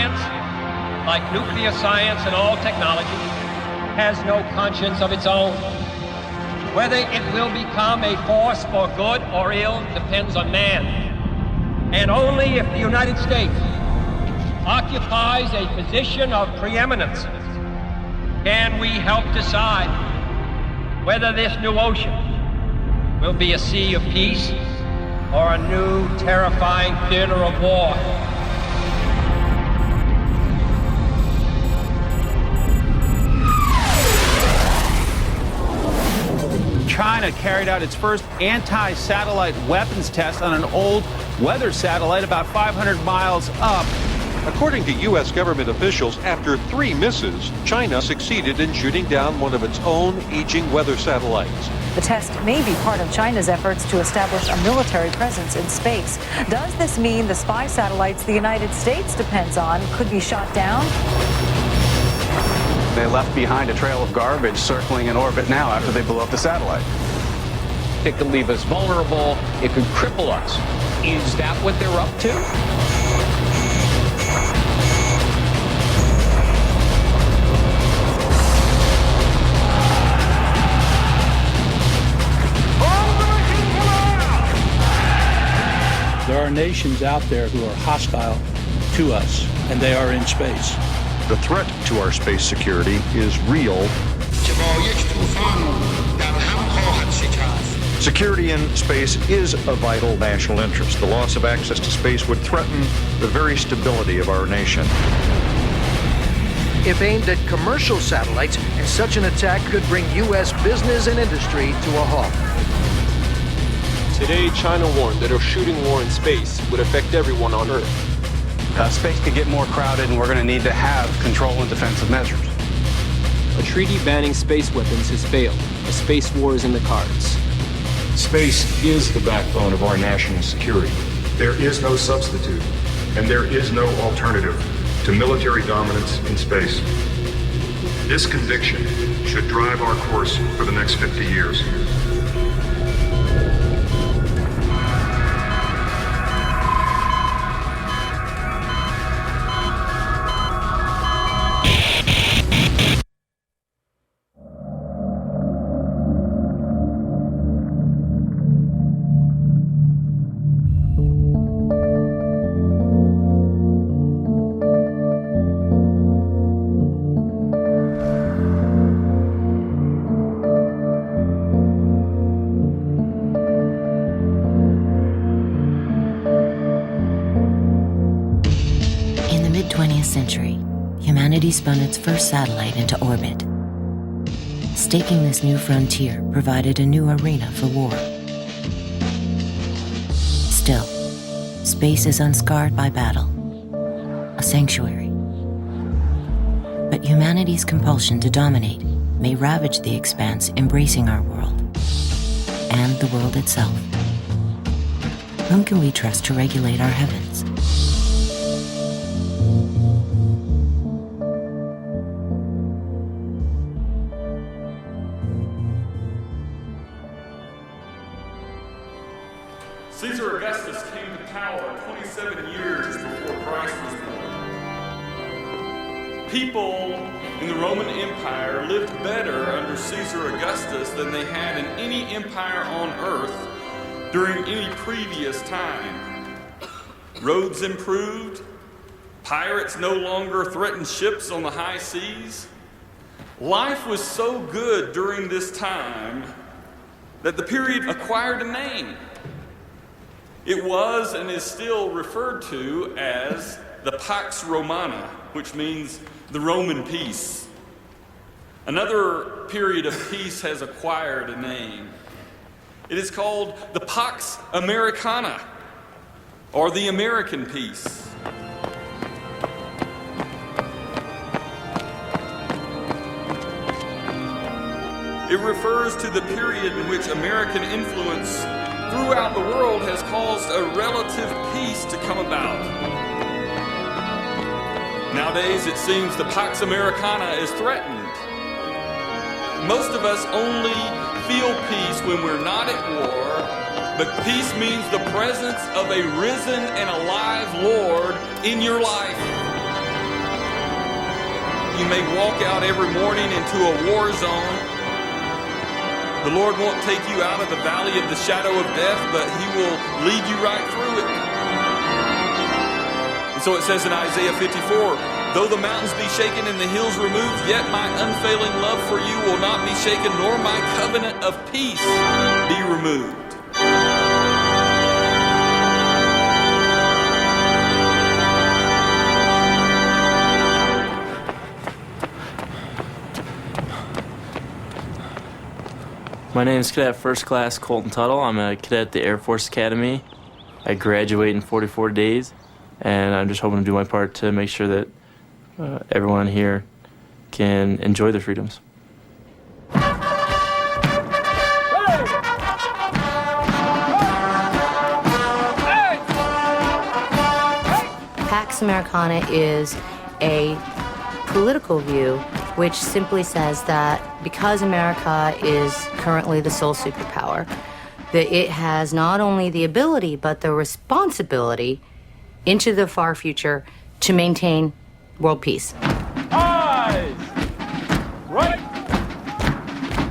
science, like nuclear science and all technology, has no conscience of its own. Whether it will become a force for good or ill depends on man. And only if the United States occupies a position of preeminence can we help decide whether this new ocean will be a sea of peace or a new terrifying theater of war. China carried out its first anti-satellite weapons test on an old weather satellite about 500 miles up. According to U.S. government officials, after 3 misses, China succeeded in shooting down one of its own aging weather satellites. The test may be part of China's efforts to establish a military presence in space. Does this mean the spy satellites the United States depends on could be shot down? They left behind a trail of garbage circling in orbit now after they blew up the satellite. It could leave us vulnerable. It could cripple us. Is that what they're up to? There are nations out there who are hostile to us, and they are in space. The threat to our space security is real. Security in space is a vital national interest. The loss of access to space would threaten the very stability of our nation. If aimed at commercial satellites, and such an attack could bring U.S. business and industry to a halt. Today, China warned that a shooting war in space would affect everyone on Earth. Space could get more crowded, and we're going to need to have control and defensive measures. A treaty banning space weapons has failed. A space war is in the cards. Space is the backbone of our national security. There is no substitute, and there is no alternative to military dominance in space. This conviction should drive our course for the next 50 years. Century, humanity spun its first satellite into orbit. Staking this new frontier provided a new arena for war. Still, space is unscarred by battle, a sanctuary. But humanity's compulsion to dominate may ravage the expanse embracing our world, and the world itself. Whom can we trust to regulate our heavens? Caesar Augustus came to power 27 years before Christ was born. People in the Roman Empire lived better under Caesar Augustus than they had in any empire on earth during any previous time. Roads improved. Pirates no longer threatened ships on the high seas. Life was so good during this time that the period acquired a name. It was and is still referred to as the Pax Romana, which means the Roman peace. Another period of peace has acquired a name. It is called the Pax Americana, or the American peace. It refers to the period in which American influence throughout the world has caused a relative peace to come about. Nowadays, it seems the Pax Americana is threatened. Most of us only feel peace when we're not at war, but peace means the presence of a risen and alive Lord in your life. you may walk out every morning into a war zone, the Lord won't take you out of the valley of the shadow of death, but He will lead you right through it. And so it says in Isaiah 54, though the mountains be shaken and the hills removed, yet my unfailing love for you will not be shaken, nor my covenant of peace be removed. My name is Cadet First Class Colton Tuttle. I'm a cadet at the Air Force Academy. I graduate in 44 days, and I'm just hoping to do my part to make sure that everyone here can enjoy their freedoms. Pax Americana is a political view which simply says that because America is currently the sole superpower, that it has not only the ability but the responsibility into the far future to maintain world peace. Eyes! Right!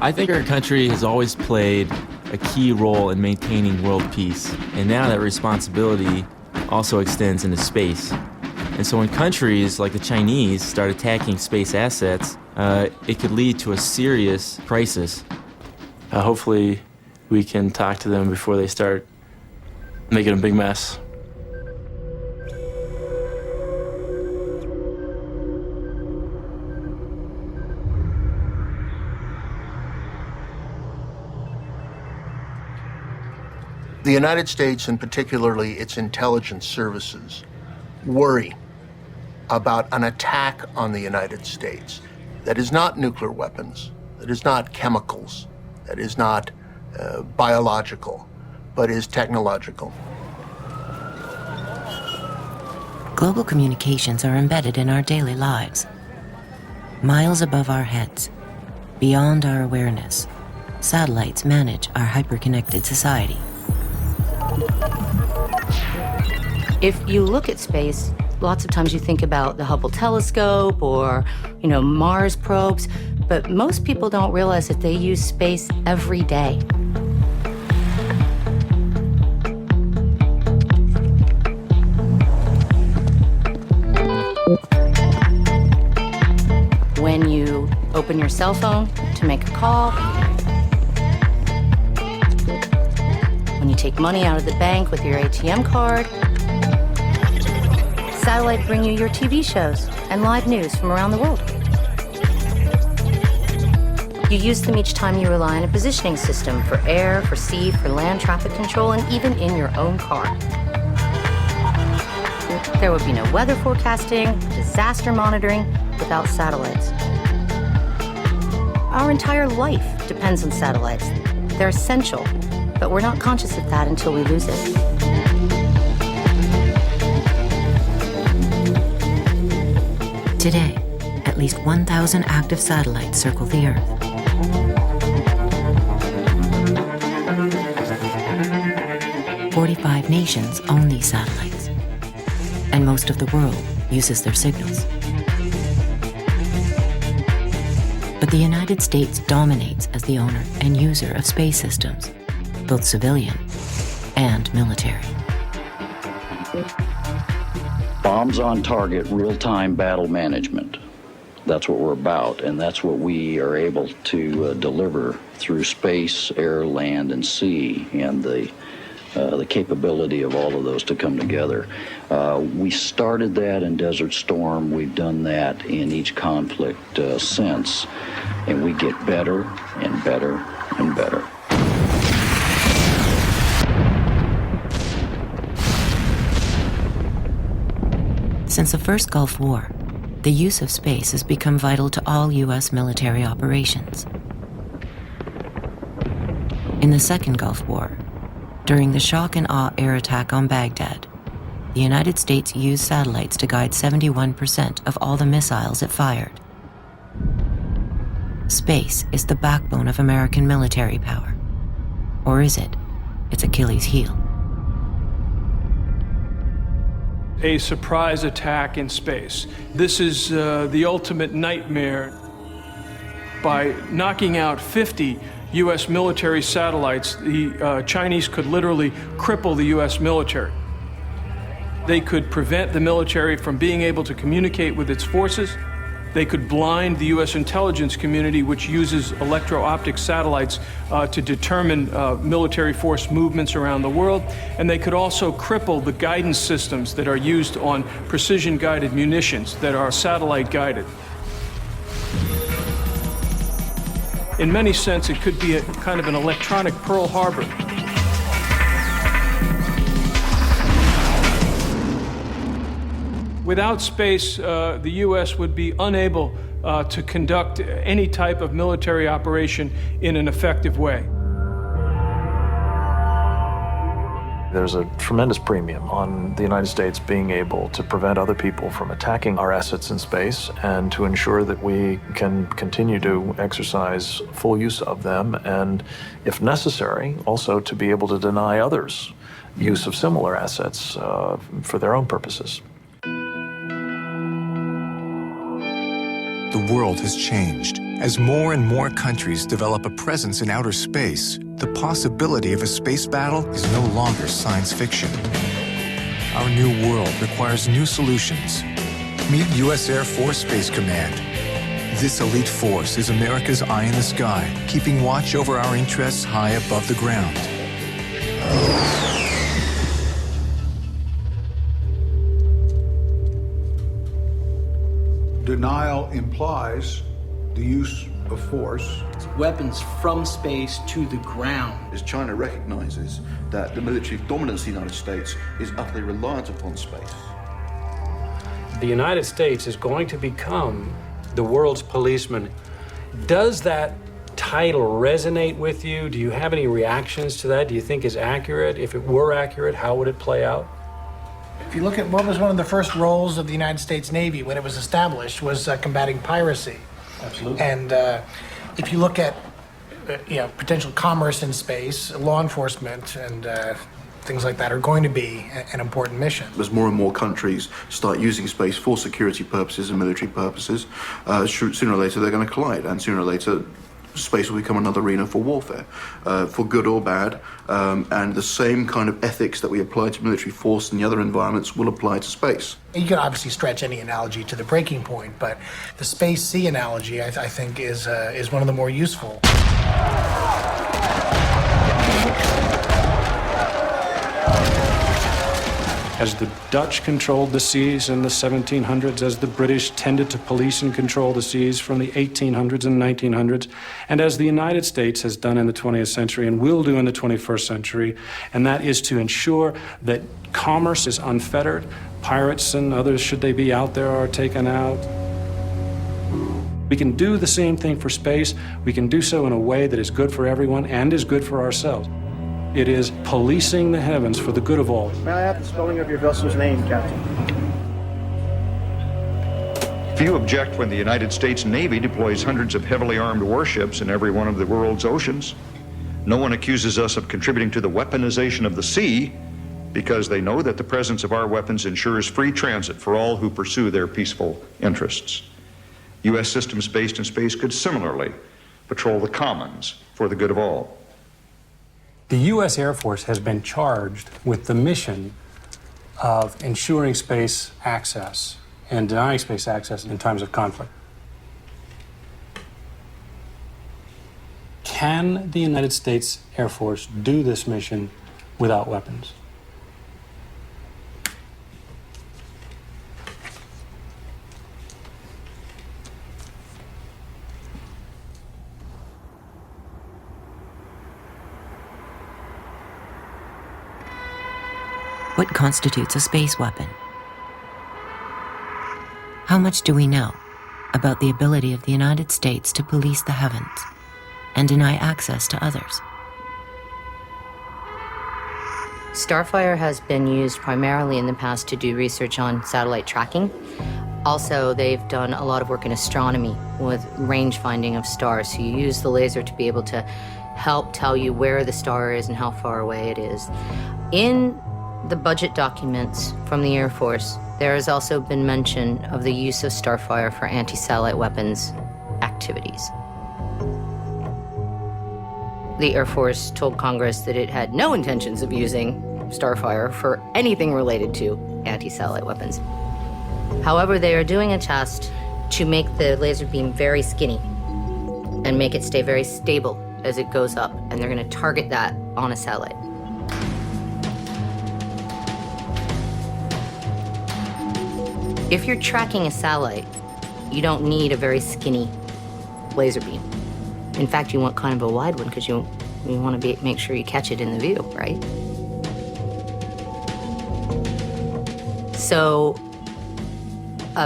I think our country has always played a key role in maintaining world peace, and now that responsibility also extends into space. And so when countries like the Chinese start attacking space assets, it could lead to a serious crisis. Hopefully we can talk to them before they start making a big mess. The United States, and particularly its intelligence services, worry about an attack on the United States that is not nuclear weapons, that is not chemicals, that is not biological, but is technological. Global communications are embedded in our daily lives. Miles above our heads, beyond our awareness, satellites manage our hyper-connected society. If you look at space, lots of times you think about the Hubble telescope or, Mars probes, but most people don't realize that they use space every day. When you open your cell phone to make a call, when you take money out of the bank with your ATM card, satellite bring you your TV shows and live news from around the world. You use them each time you rely on a positioning system for air, for sea, for land traffic control, and even in your own car. There would be no weather forecasting, disaster monitoring without satellites. Our entire life depends on satellites. They're essential, but we're not conscious of that until we lose it. Today, at least 1,000 active satellites circle the Earth. "45 nations own these satellites, and most of the world uses their signals. But the United States dominates as the owner and user of space systems, both civilian and military. Bombs on target, real-time battle management. That's what we're about, and that's what we are able to deliver through space, air, land, and sea, and the capability of all of those to come together. We started that in Desert Storm. We've done that in each conflict since, and we get better and better and better. Since the first Gulf War, the use of space has become vital to all U.S. military operations. In the second Gulf War, during the shock and awe air attack on Baghdad, the United States used satellites to guide 71% of all the missiles it fired. Space is the backbone of American military power. Or is it? Its Achilles heel. a surprise attack in space. This is the ultimate nightmare. By knocking out 50 U.S. military satellites, the Chinese could literally cripple the U.S. military. They could prevent the military from being able to communicate with its forces. They could blind the U.S. intelligence community, which uses electro-optic satellites to determine military force movements around the world. And they could also cripple the guidance systems that are used on precision-guided munitions that are satellite-guided. In many sense, it could be a kind of an electronic Pearl Harbor. Without space, the U.S. would be unable to conduct any type of military operation in an effective way. There's a tremendous premium on the United States being able to prevent other people from attacking our assets in space and to ensure that we can continue to exercise full use of them and, if necessary, also to be able to deny others use of similar assets for their own purposes. The world has changed. As more and more countries develop a presence in outer space, the possibility of a space battle is no longer science fiction. Our new world requires new solutions. Meet U.S. Air Force Space Command. This elite force is America's eye in the sky, keeping watch over our interests high above the ground. Denial implies the use of force. Weapons from space to the ground. As China recognizes that the military dominance of the United States is utterly reliant upon space. The United States is going to become the world's policeman. Does that title resonate with you? Do you have any reactions to that? Do you think it's accurate? If it were accurate, how would it play out? If you look at what was one of the first roles of the United States Navy when it was established was combating piracy. Absolutely. And if you look at potential commerce in space, law enforcement and things like that are going to be an important mission. As more and more countries start using space for security purposes and military purposes, sooner or later they're going to collide, and sooner or later space will become another arena for warfare, for good or bad, and the same kind of ethics that we apply to military force and the other environments will apply to space. You can obviously stretch any analogy to the breaking point, but the space-sea analogy, I think, is one of the more useful. As the Dutch controlled the seas in the 1700s, as the British tended to police and control the seas from the 1800s and 1900s, and as the United States has done in the 20th century and will do in the 21st century, and that is to ensure that commerce is unfettered, pirates and others, should they be out there, are taken out. We can do the same thing for space. We can do so in a way that is good for everyone and is good for ourselves. It is policing the heavens for the good of all. May I have the spelling of your vessel's name, Captain? Few object when the United States Navy deploys hundreds of heavily armed warships in every one of the world's oceans. No one accuses us of contributing to the weaponization of the sea because they know that the presence of our weapons ensures free transit for all who pursue their peaceful interests. U.S. systems based in space could similarly patrol the commons for the good of all. The U.S. Air Force has been charged with the mission of ensuring space access and denying space access in times of conflict. Can the United States Air Force do this mission without weapons? What constitutes a space weapon? How much do we know about the ability of the United States to police the heavens and deny access to others? Starfire has been used primarily in the past to do research on satellite tracking. Also, they've done a lot of work in astronomy with range finding of stars. So you use the laser to be able to help tell you where the star is and how far away it is. In the budget documents from the Air Force, there has also been mention of the use of Starfire for anti-satellite weapons activities. The Air Force told Congress that it had no intentions of using Starfire for anything related to anti-satellite weapons. However, they are doing a test to make the laser beam very skinny and make it stay very stable as it goes up, and they're going to target that on a satellite. If you're tracking a satellite, you don't need a very skinny laser beam. In fact, you want kind of a wide one because you want to make sure you catch it in the view, right? So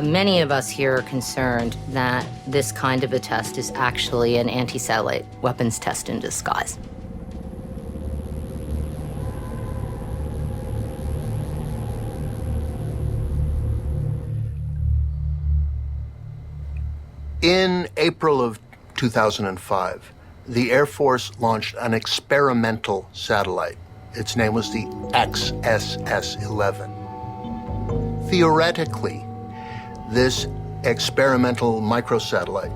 many of us here are concerned that this kind of a test is actually an anti-satellite weapons test in disguise. In April of 2005, the Air Force launched an experimental satellite. Its name was the XSS-11. Theoretically, this experimental microsatellite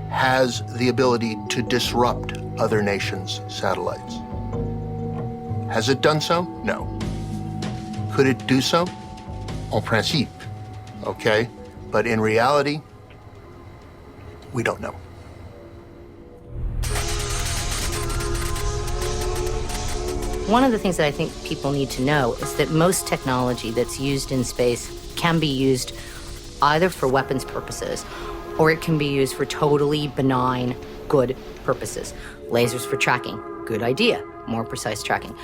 has the ability to disrupt other nations' satellites. Has it done so? No. Could it do so? En principe, okay? But in reality, we don't know. One of the things that I think people need to know is that most technology that's used in space can be used either for weapons purposes or it can be used for totally benign, good purposes. Lasers for tracking, good idea, more precise tracking.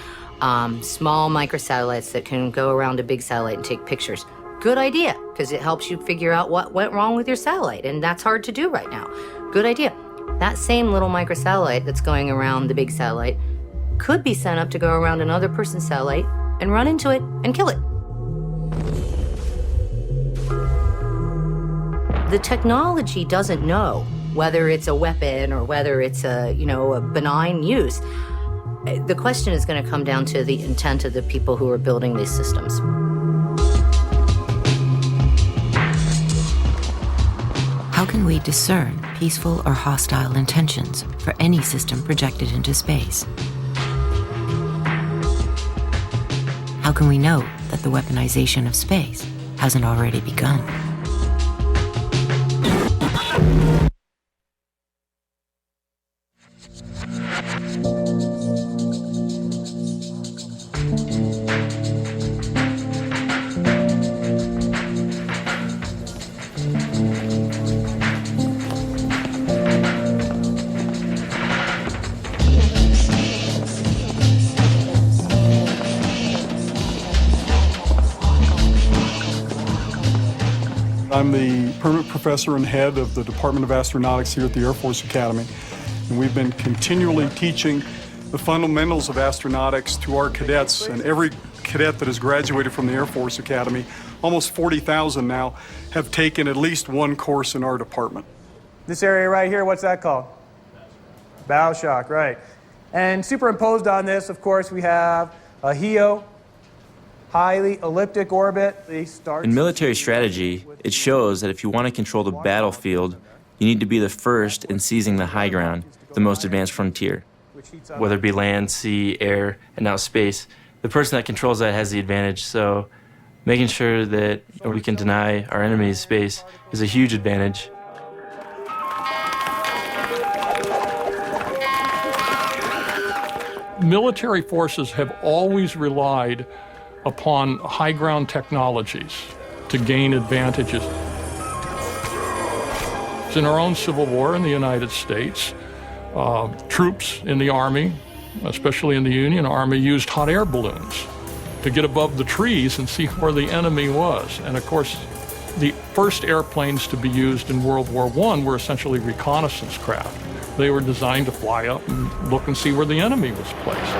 Small microsatellites that can go around a big satellite and take pictures, good idea, because it helps you figure out what went wrong with your satellite, and that's hard to do right now. Good idea. That same little microsatellite that's going around the big satellite could be sent up to go around another person's satellite and run into it and kill it. The technology doesn't know whether it's a weapon or whether it's a benign use. The question is going to come down to the intent of the people who are building these systems. How can we discern peaceful or hostile intentions for any system projected into space? How can we know that the weaponization of space hasn't already begun? I'm the permanent professor and head of the Department of Astronautics here at the Air Force Academy. And we've been continually teaching the fundamentals of astronautics to our cadets. And every cadet that has graduated from the Air Force Academy, almost 40,000 now, have taken at least one course in our department. This area right here, what's that called? Bow shock, right. And superimposed on this, of course, we have a HEO, highly elliptic orbit. In military strategy, it shows that if you want to control the battlefield, you need to be the first in seizing the high ground, the most advanced frontier. Whether it be land, sea, air, and now space, the person that controls that has the advantage. So making sure that we can deny our enemies space is a huge advantage. Military forces have always relied upon high ground technologies to gain advantages. In our own Civil War in the United States, troops in the Army, especially in the Union Army, used hot air balloons to get above the trees and see where the enemy was. And of course, the first airplanes to be used in World War I were essentially reconnaissance craft. They were designed to fly up and look and see where the enemy was placed.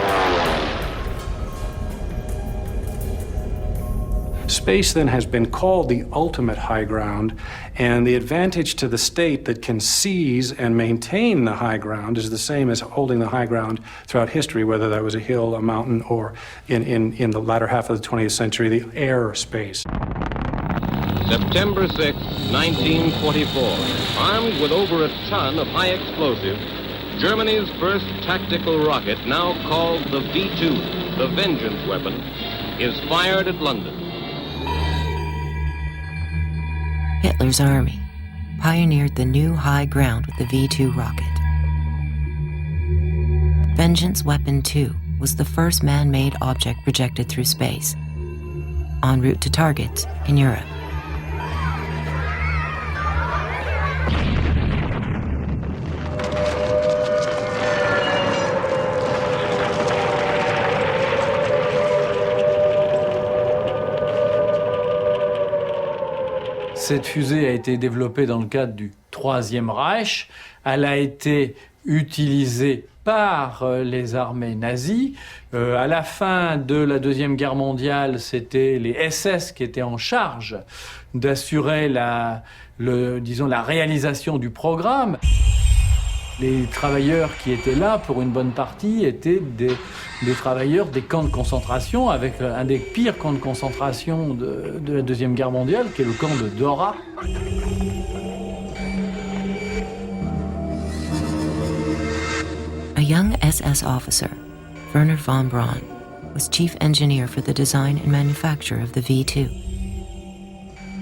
Space then has been called the ultimate high ground, and the advantage to the state that can seize and maintain the high ground is the same as holding the high ground throughout history, whether that was a hill, a mountain, or in the latter half of the 20th century, the air space. September 6, 1944. Armed with over a ton of high explosive, Germany's first tactical rocket, now called the V-2, the vengeance weapon, is fired at London. Hitler's army pioneered the new high ground with the V-2 rocket. Vengeance Weapon 2 was the first man-made object projected through space, en route to targets in Europe. Cette fusée a été développée dans le cadre du Troisième Reich. Elle a été utilisée par les armées nazies. À la fin de la Deuxième Guerre mondiale, c'était les SS qui étaient en charge d'assurer la réalisation du programme. Les travailleurs qui étaient là, pour une bonne partie, étaient des travailleurs des camps de concentration, avec un des pires camps de concentration de la Deuxième Guerre mondiale, qui est le camp de GUERRa. A young SS officer, Wernher von Braun, was chief engineer for the design and manufacture of the V-2.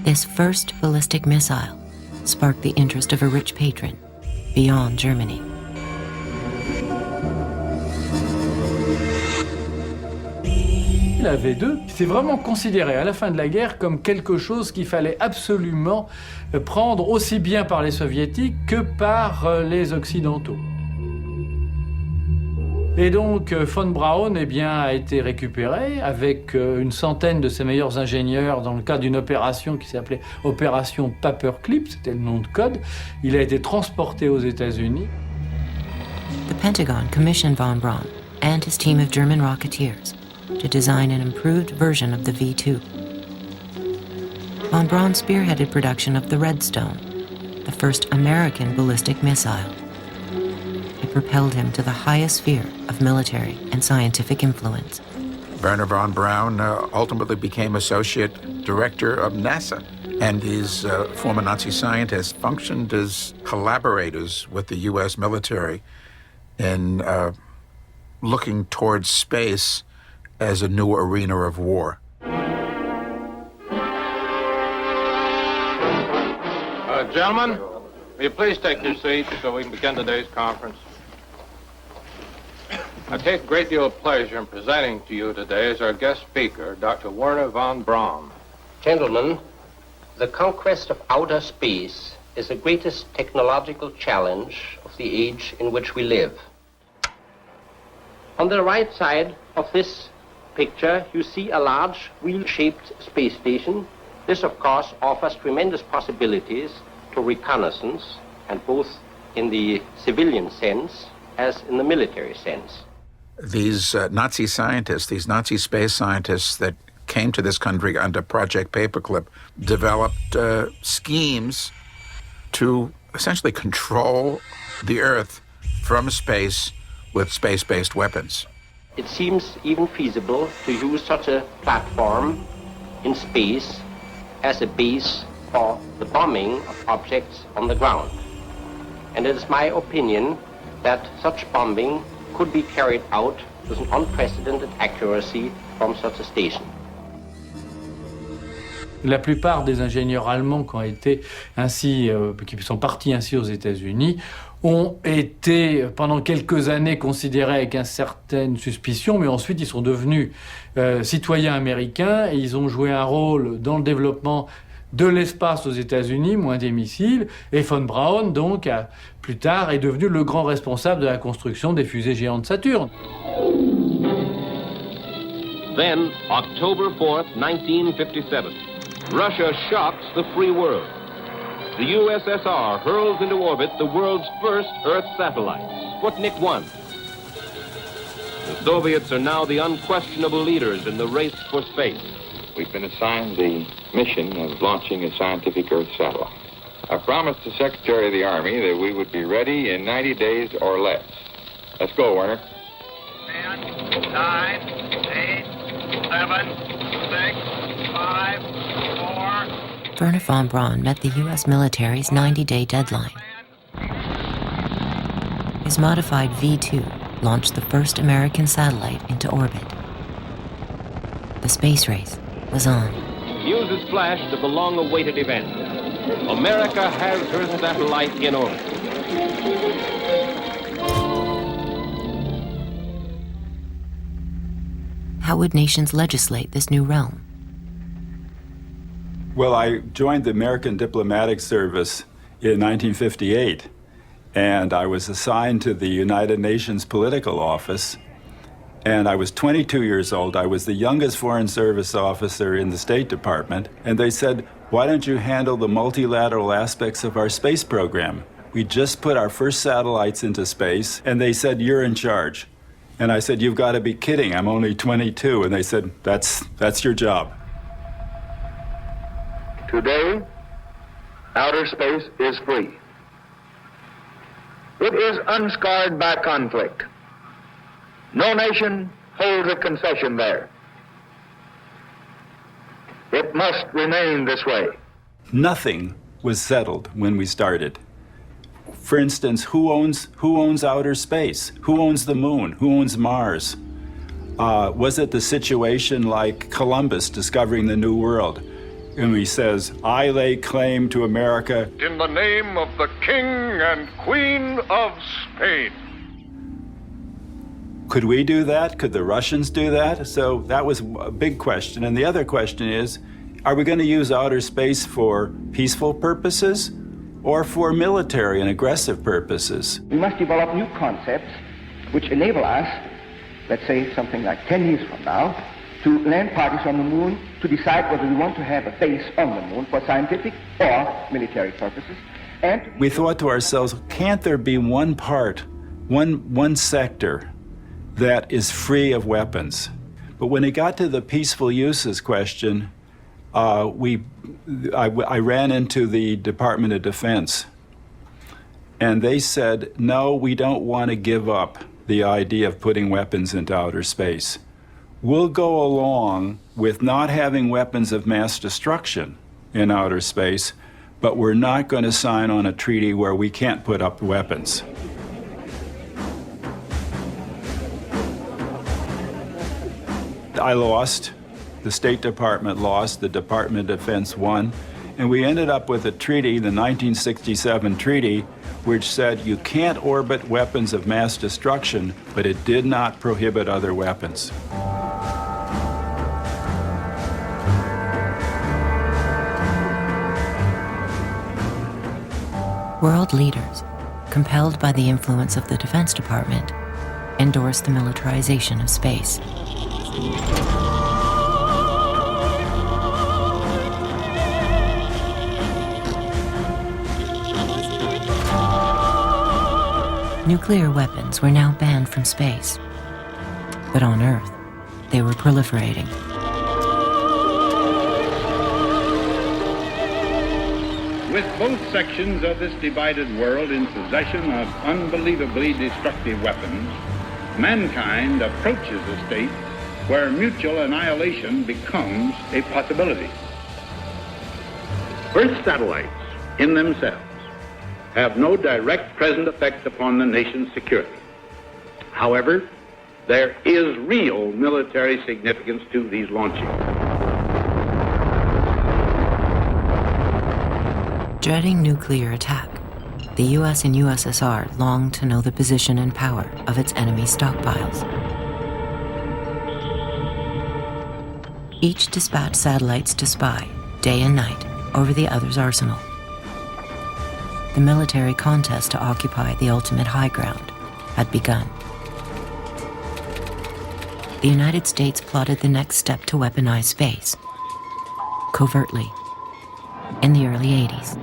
This first ballistic missile sparked the interest of a rich patron beyond Germany. La V2, c'est vraiment considéré à la fin de la guerre comme quelque chose qu'il fallait absolument prendre aussi bien par les soviétiques que par les occidentaux. Et donc von Braun a été récupéré avec une centaine de ses meilleurs ingénieurs dans le cadre d'une opération qui s'appelait Opération Paperclip, c'était le nom de code. Il a été transporté aux États-Unis. The Pentagon commissioned von Braun and his team of German rocketeers to design an improved version of the V-2. Von Braun spearheaded production of the Redstone, the first American ballistic missile. It propelled him to the highest sphere of military and scientific influence. Wernher von Braun ultimately became associate director of NASA, and his former Nazi scientists functioned as collaborators with the U.S. military in looking towards space as a new arena of war. Gentlemen, will you please take your seats so we can begin today's conference? I take a great deal of pleasure in presenting to you today as our guest speaker, Dr. Wernher von Braun. Gentlemen, the conquest of outer space is the greatest technological challenge of the age in which we live. On the right side of this picture, you see a large wheel-shaped space station. This, of course, offers tremendous possibilities to reconnaissance, and both in the civilian sense as in the military sense. These Nazi scientists, these Nazi space scientists that came to this country under Project Paperclip, developed schemes to essentially control the Earth from space with space-based weapons. It seems even feasible to use such a platform in space as a base for the bombing of objects on the ground. And it is my opinion that such bombing could be carried out with an unprecedented accuracy from such a station. La plupart des ingénieurs allemands qui ont été ainsi, qui sont partis ainsi aux États-Unis, ont été pendant quelques années considérés avec une certaine suspicion, mais ensuite ils sont devenus citoyens américains et ils ont joué un rôle dans le développement de l'espace aux États-Unis, moins des missiles, et von Braun, donc, plus tard, est devenu le grand responsable de la construction des fusées géantes Saturne. Then, October 4th, 1957, Russia shocks the free world. The USSR hurls into orbit the world's first Earth satellite, Sputnik 1. The Soviets are now the unquestionable leaders in the race for space. we've been assigned the mission of launching a scientific Earth satellite. I promised the Secretary of the Army that we would be ready in 90 days or less. Let's go, Werner. 10, 9, 8, 7, 6, 5, 4. Werner von Braun met the U.S. military's 90-day deadline. His modified V-2 launched the first American satellite into orbit. The space race was on. News is flashed of the long-awaited event. America has her satellite in orbit. How would nations legislate this new realm? Well, I joined the American Diplomatic Service in 1958, and I was assigned to the United Nations Political Office, and I was 22 years old. I was the youngest Foreign Service officer in the State Department, and they said, why don't you handle the multilateral aspects of our space program? We just put our first satellites into space, and they said, you're in charge. And I said, you've got to be kidding, I'm only 22. And they said, that's your job. Today, outer space is free. It is unscarred by conflict. No nation holds a concession there. It must remain this way. Nothing was settled when we started. For instance, who owns outer space? Who owns the moon? Who owns Mars? Was it the situation like Columbus discovering the New World? And he says, I lay claim to America in the name of the King and Queen of Spain. Could we do that? Could the Russians do that? So that was a big question. And the other question is, are we going to use outer space for peaceful purposes or for military and aggressive purposes? We must develop new concepts which enable us, let's say something like 10 years from now, to land parties on the moon to decide whether we want to have a base on the moon for scientific or military purposes. And we thought to ourselves, can't there be one part, one sector that is free of weapons? But when it got to the peaceful uses question, I ran into the Department of Defense, and they said, no, we don't want to give up the idea of putting weapons into outer space. We'll go along with not having weapons of mass destruction in outer space, but we're not going to sign on a treaty where we can't put up weapons. I lost. The State Department lost, the Department of Defense won, and we ended up with a treaty, the 1967 treaty, which said you can't orbit weapons of mass destruction, but it did not prohibit other weapons. World leaders, compelled by the influence of the Defense Department, endorsed the militarization of space. Nuclear weapons were now banned from space, but on Earth, they were proliferating. With both sections of this divided world in possession of unbelievably destructive weapons, mankind approaches a state where mutual annihilation becomes a possibility. Earth satellites, in themselves, have no direct present effect upon the nation's security. However, there is real military significance to these launchings. Dreading nuclear attack, the U.S. and USSR longed to know the position and power of its enemy stockpiles. Each dispatched satellites to spy, day and night, over the other's arsenal. The military contest to occupy the ultimate high ground had begun. The United States plotted the next step to weaponize space, covertly, in the early 80s.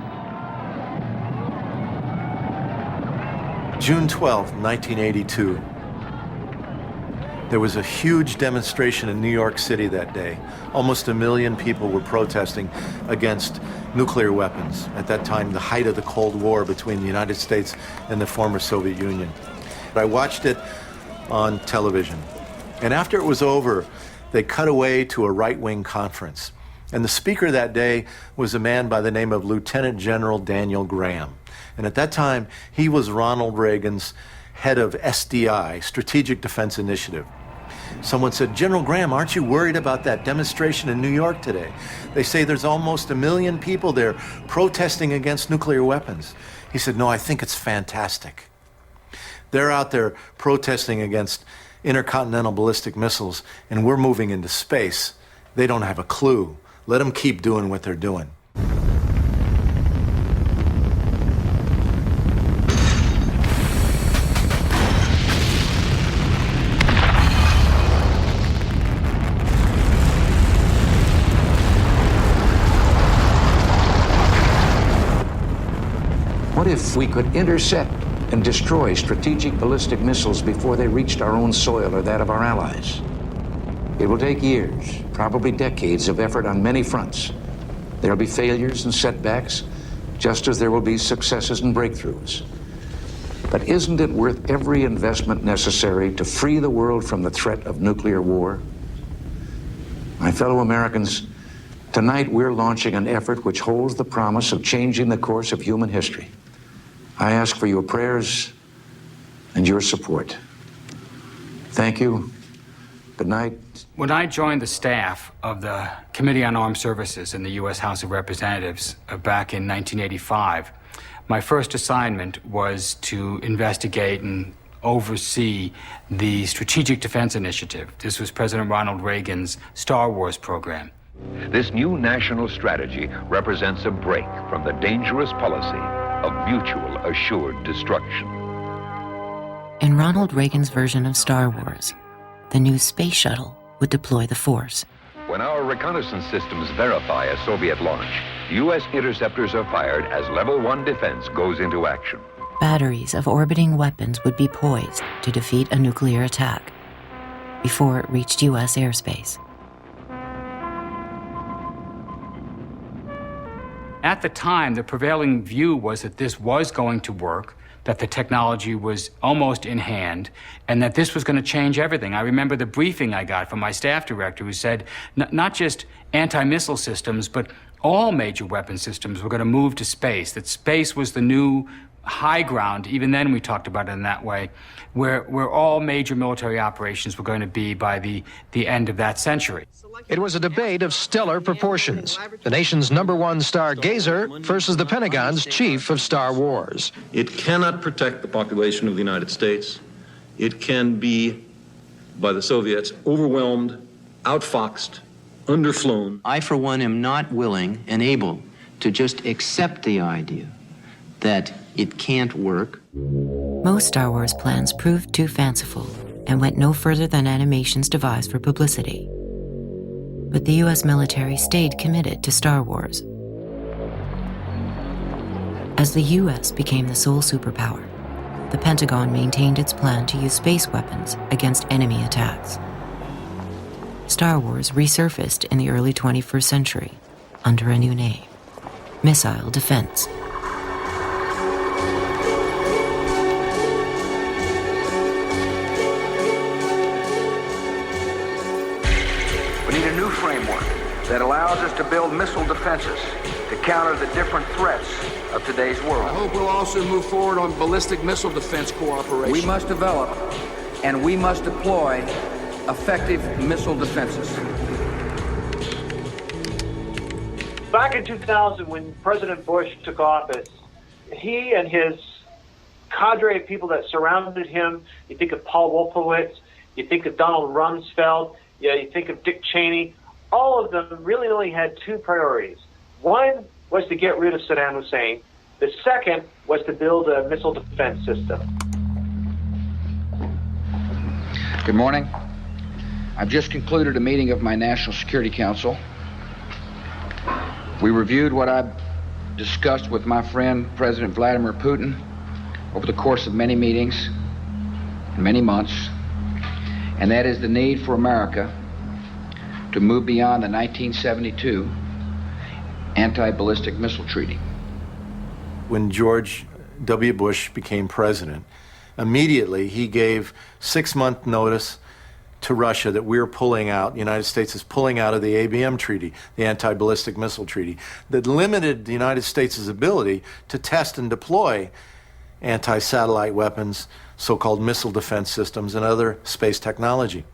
June 12, 1982. There was a huge demonstration in New York City that day. Almost 1 million people were protesting against nuclear weapons. At that time, the height of the Cold War between the United States and the former Soviet Union. I watched it on television. And after it was over, they cut away to a right-wing conference. And the speaker that day was a man by the name of Lieutenant General Daniel Graham. And at that time, he was Ronald Reagan's head of SDI, Strategic Defense Initiative. Someone said, General Graham, aren't you worried about that demonstration in New York today? They say there's almost 1 million people there protesting against nuclear weapons. He said, no, I think it's fantastic. They're out there protesting against intercontinental ballistic missiles, and we're moving into space. They don't have a clue. Let them keep doing what they're doing. What if we could intercept and destroy strategic ballistic missiles before they reached our own soil or that of our allies? It will take years, probably decades of effort on many fronts. There'll be failures and setbacks, just as there will be successes and breakthroughs. But isn't it worth every investment necessary to free the world from the threat of nuclear war? My fellow Americans, tonight we're launching an effort which holds the promise of changing the course of human history. I ask for your prayers and your support. Thank you. Good night. When I joined the staff of the Committee on Armed Services in the U.S. House of Representatives back in 1985, my first assignment was to investigate and oversee the Strategic Defense Initiative. This was President Ronald Reagan's Star Wars program. This new national strategy represents a break from the dangerous policy of mutual assured destruction. In Ronald Reagan's version of Star Wars, the new space shuttle would deploy the force. When our reconnaissance systems verify a Soviet launch, U.S. interceptors are fired as Level 1 defense goes into action. Batteries of orbiting weapons would be poised to defeat a nuclear attack before it reached U.S. airspace. At the time, the prevailing view was that this was going to work, that the technology was almost in hand, and that this was going to change everything. I remember the briefing I got from my staff director who said not just anti-missile systems, but all major weapon systems were going to move to space, that space was the new high ground. Even then we talked about it in that way, where all major military operations were going to be by the end of that century. It was a debate of stellar proportions. The nation's #1 stargazer versus the Pentagon's chief of Star Wars. It cannot protect the population of the United States. It can be, by the Soviets, overwhelmed, outfoxed, underflown. I, for one, am not willing and able to just accept the idea that it can't work. Most Star Wars plans proved too fanciful and went no further than animations devised for publicity. But the U.S. military stayed committed to Star Wars. As the U.S. became the sole superpower, the Pentagon maintained its plan to use space weapons against enemy attacks. Star Wars resurfaced in the early 21st century under a new name: missile defense. We need a new framework that allows us to build missile defenses to counter the different threats of today's world. I hope we'll also move forward on ballistic missile defense cooperation. We must develop and we must deploy effective missile defenses. Back in 2000, when President Bush took office, he and his cadre of people that surrounded him, you think of Paul Wolfowitz, you think of Donald Rumsfeld, you think of Dick Cheney, all of them really only had two priorities. One was to get rid of Saddam Hussein. The second was to build a missile defense system. Good morning. I've just concluded a meeting of my National Security Council. We reviewed what I've discussed with my friend, President Vladimir Putin, over the course of many meetings, many months. and that is the need for America to move beyond the 1972 anti-ballistic missile treaty. When George W. Bush became president, immediately he gave 6-month notice to Russia that we're pulling out, the United States is pulling out of the ABM treaty, the anti-ballistic missile treaty, that limited the United States' ability to test and deploy anti-satellite weapons, so-called missile defense systems, and other space technology.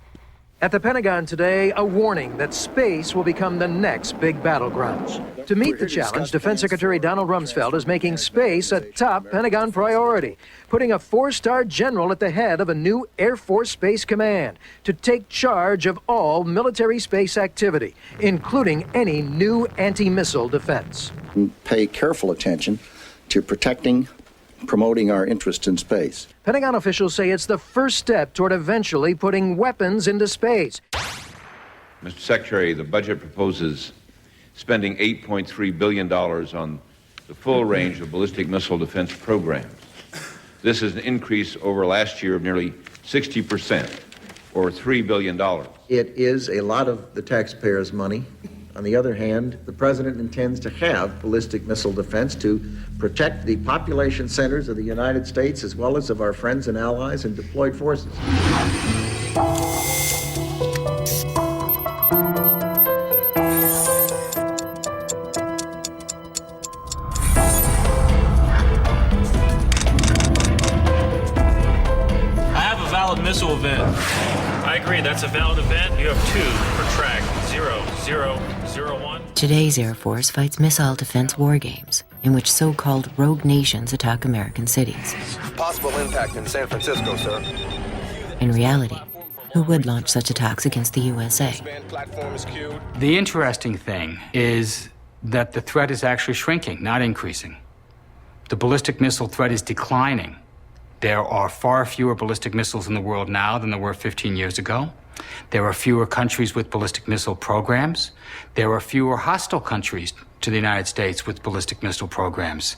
At the Pentagon today, a warning that space will become the next big battlegrounds. To meet the challenge, Defense Secretary Donald Rumsfeld is making space a top Pentagon priority, putting a 4-star general at the head of a new Air Force Space Command to take charge of all military space activity, including any new anti-missile defense. Pay careful attention to promoting our interest in space. Pentagon officials say it's the first step toward eventually putting weapons into space. Mr. Secretary, the budget proposes spending $8.3 billion on the full range of ballistic missile defense programs. This is an increase over last year of nearly 60%, or $3 billion. It is a lot of the taxpayers' money. On the other hand, the President intends to have ballistic missile defense to protect the population centers of the United States as well as of our friends and allies and deployed forces. I have a valid missile event. I agree, that's a valid event. You have 2 for track 0001. Today's Air Force fights missile defense war games, in which so-called rogue nations attack American cities. Possible impact in San Francisco, sir. In reality, who would launch such attacks against the USA? The interesting thing is that the threat is actually shrinking, not increasing. The ballistic missile threat is declining. There are far fewer ballistic missiles in the world now than there were 15 years ago. There are fewer countries with ballistic missile programs. There are fewer hostile countries to the United States with ballistic missile programs.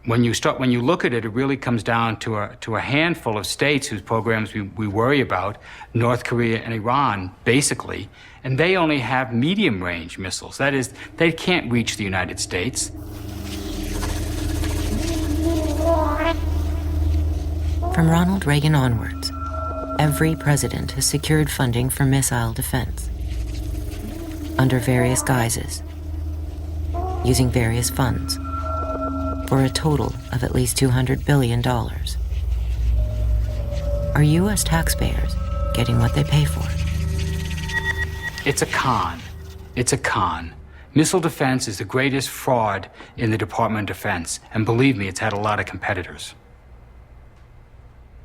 When you look at it, it really comes down to a handful of states whose programs we worry about, North Korea and Iran, basically, and they only have medium-range missiles. That is, they can't reach the United States. From Ronald Reagan onwards, every president has secured funding for missile defense under various guises, using various funds, for a total of at least $200 billion. Are U.S. taxpayers getting what they pay for? It's a con. It's a con. Missile defense is the greatest fraud in the Department of Defense, and believe me, it's had a lot of competitors.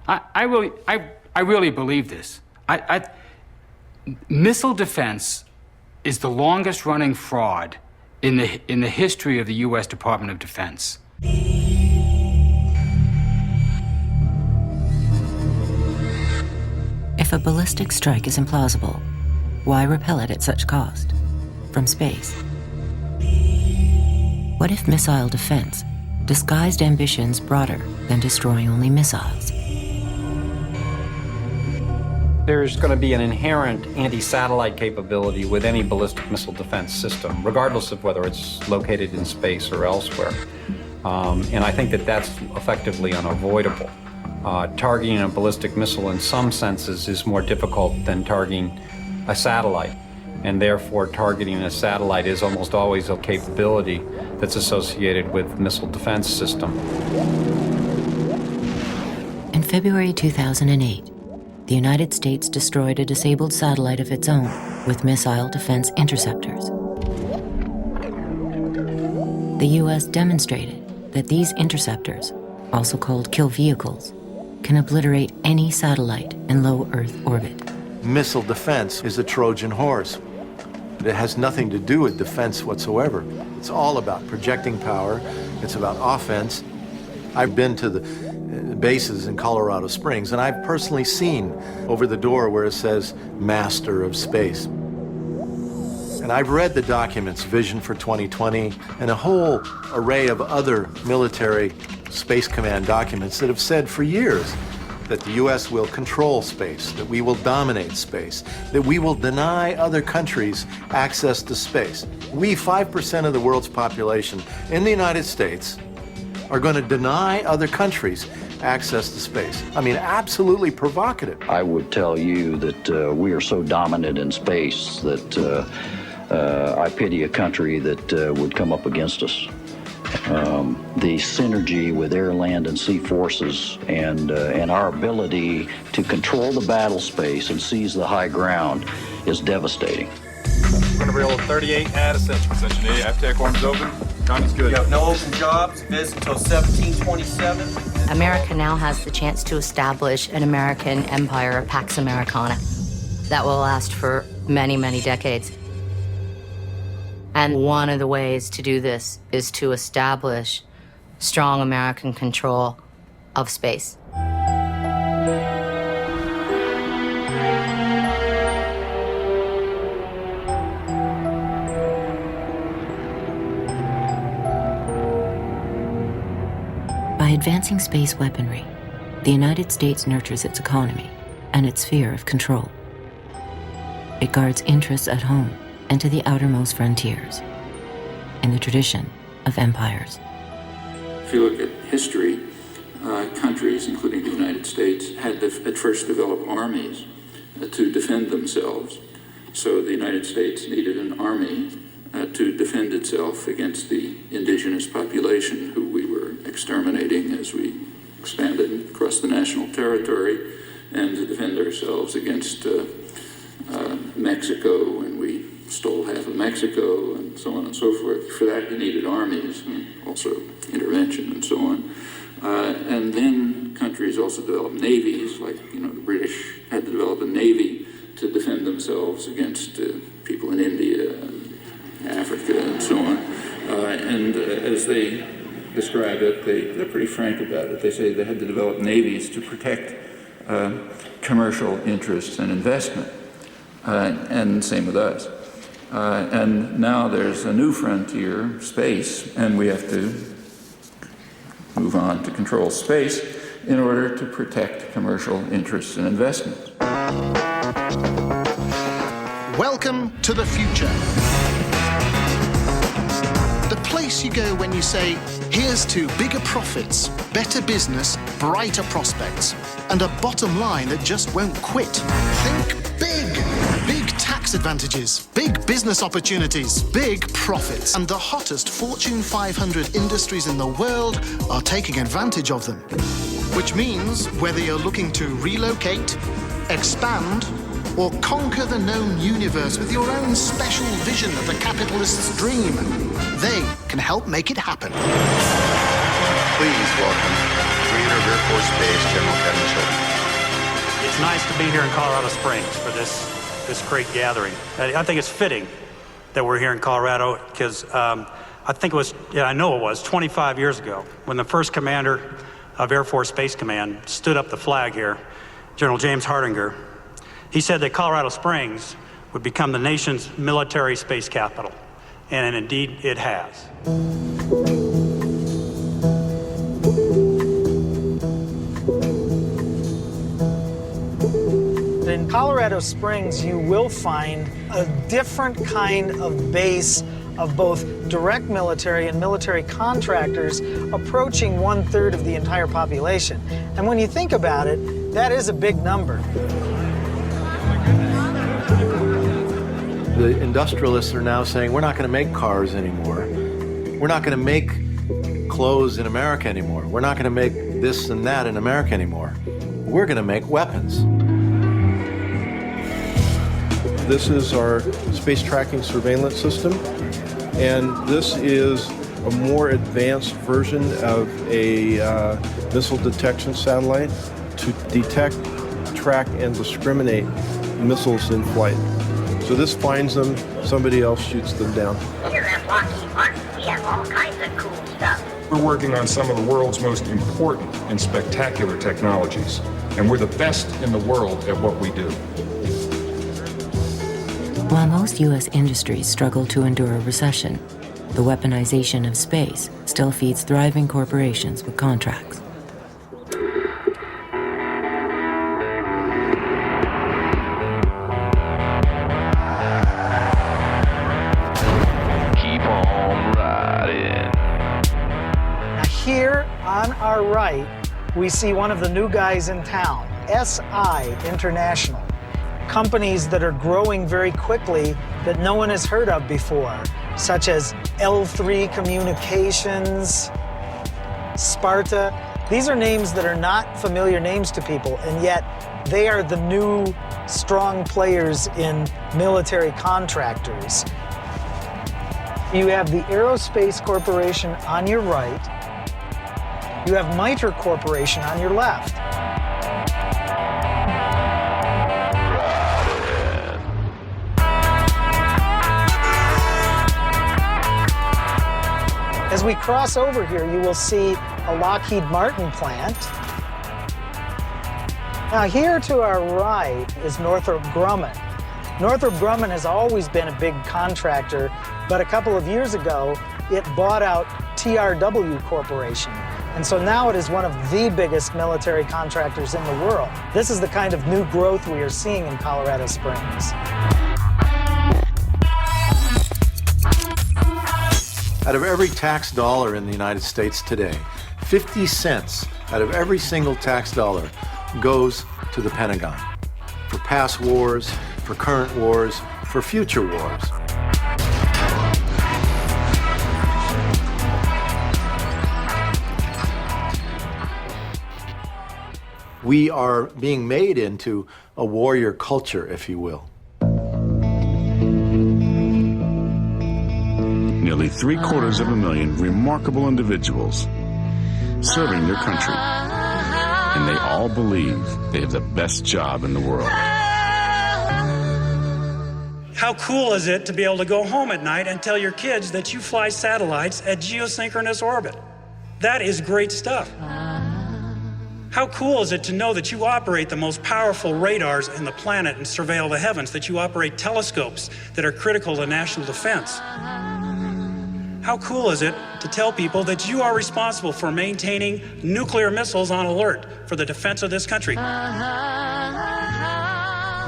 I really believe this. Missile defense is the longest running fraud in the history of the U.S. Department of Defense. If a ballistic strike is implausible, why repel it at such cost? From space. What if missile defense disguised ambitions broader than destroying only missiles? There's going to be an inherent anti-satellite capability with any ballistic missile defense system, regardless of whether it's located in space or elsewhere. And I think that that's effectively unavoidable. Targeting a ballistic missile in some senses is more difficult than targeting a satellite. And therefore, targeting a satellite is almost always a capability that's associated with missile defense system. In February 2008, the United States destroyed a disabled satellite of its own with missile defense interceptors. The U.S. demonstrated that these interceptors, also called kill vehicles, can obliterate any satellite in low Earth orbit. Missile defense is a Trojan horse. It has nothing to do with defense whatsoever. It's all about projecting power. It's about offense. I've been to the bases in Colorado Springs, and I've personally seen over the door where it says Master of Space. And I've read the documents, Vision for 2020, and a whole array of other military Space Command documents that have said for years that the U.S. will control space, that we will dominate space, that we will deny other countries access to space. We, 5% of the world's population in the United States, are going to deny other countries access to space. I mean, absolutely provocative. I would tell you that we are so dominant in space that I pity a country that would come up against us. The synergy with air, land, and sea forces and our ability to control the battle space and seize the high ground is devastating. We're going to reel 38 out of Section A. After arms open, Connie's good. You have no open jobs, biz until 1727. America now has the chance to establish an American empire, Pax Americana, that will last for many, many decades. And one of the ways to do this is to establish strong American control of space. By advancing space weaponry, the United States nurtures its economy and its sphere of control. It guards interests at home and to the outermost frontiers, in the tradition of empires. If you look at history, countries, including the United States, had to at first develop armies to defend themselves. So the United States needed an army to defend itself against the indigenous population who we were exterminating as we expanded across the national territory, and to defend ourselves against Mexico, and we stole half of Mexico, and so on and so forth. For that, you needed armies, and also intervention, and so on. And then countries also developed navies, like the British had to develop a navy to defend themselves against people in India and Africa, and so on. And as they describe it, they're pretty frank about it. They say they had to develop navies to protect commercial interests and investment, and same with us. And now there's a new frontier, space, and we have to move on to control space in order to protect commercial interests and investments. Welcome to the future. The place you go when you say, here's to bigger profits, better business, brighter prospects, and a bottom line that just won't quit. Think big. Big tax advantages, big business opportunities, big profits. And the hottest Fortune 500 industries in the world are taking advantage of them. Which means whether you're looking to relocate, expand, or conquer the known universe with your own special vision of the capitalist's dream, they can help make it happen. Please welcome Creator of Air Force Base, General Kevin Chilton. It's nice to be here in Colorado Springs for this great gathering. I think it's fitting that we're here in Colorado because I know it was 25 years ago when the first commander of Air Force Space Command stood up the flag here, General James Hardinger. He said that Colorado Springs would become the nation's military space capital, and indeed it has. In Colorado Springs, you will find a different kind of base of both direct military and military contractors approaching 1/3 of the entire population. And when you think about it, that is a big number. The industrialists are now saying, we're not going to make cars anymore. We're not going to make clothes in America anymore. We're not going to make this and that in America anymore. We're going to make weapons. This is our space tracking surveillance system, and this is a more advanced version of a missile detection satellite to detect, track, and discriminate missiles in flight. So this finds them, somebody else shoots them down. Here at Lockheed Martin, we have all kinds of cool stuff. We're working on some of the world's most important and spectacular technologies, and we're the best in the world at what we do. While most U.S. industries struggle to endure a recession, the weaponization of space still feeds thriving corporations with contracts. here on our right, we see one of the new guys in town, SI International. Companies that are growing very quickly that no one has heard of before, such as L3 Communications, Sparta. These are names that are not familiar names to people, and yet they are the new strong players in military contractors. You have the Aerospace Corporation on your right. You have Mitre Corporation on your left. As we cross over here, you will see a Lockheed Martin plant. Now here to our right is Northrop Grumman. Northrop Grumman has always been a big contractor, but a couple of years ago, it bought out TRW Corporation. And so now it is one of the biggest military contractors in the world. This is the kind of new growth we are seeing in Colorado Springs. Out of every tax dollar in the United States today, 50 cents out of every single tax dollar goes to the Pentagon for past wars, for current wars, for future wars. We are being made into a warrior culture, if you will. Nearly 750,000 remarkable individuals serving their country. And they all believe they have the best job in the world. How cool is it to be able to go home at night and tell your kids that you fly satellites at geosynchronous orbit? That is great stuff. How cool is it to know that you operate the most powerful radars in the planet and surveil the heavens, that you operate telescopes that are critical to national defense? How cool is it to tell people that you are responsible for maintaining nuclear missiles on alert for the defense of this country?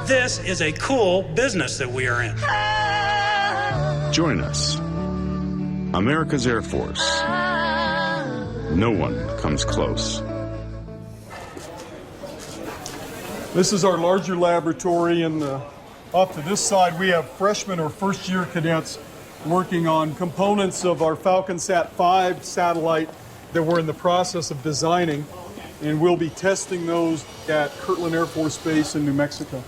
This is a cool business that we are in. Join us. America's Air Force. No one comes close. This is our larger laboratory, and off to this side we have freshmen or first-year cadets working on components of our Falcon Sat 5 satellite that we're in the process of designing, and we'll be testing those at Kirtland Air Force Base in New Mexico.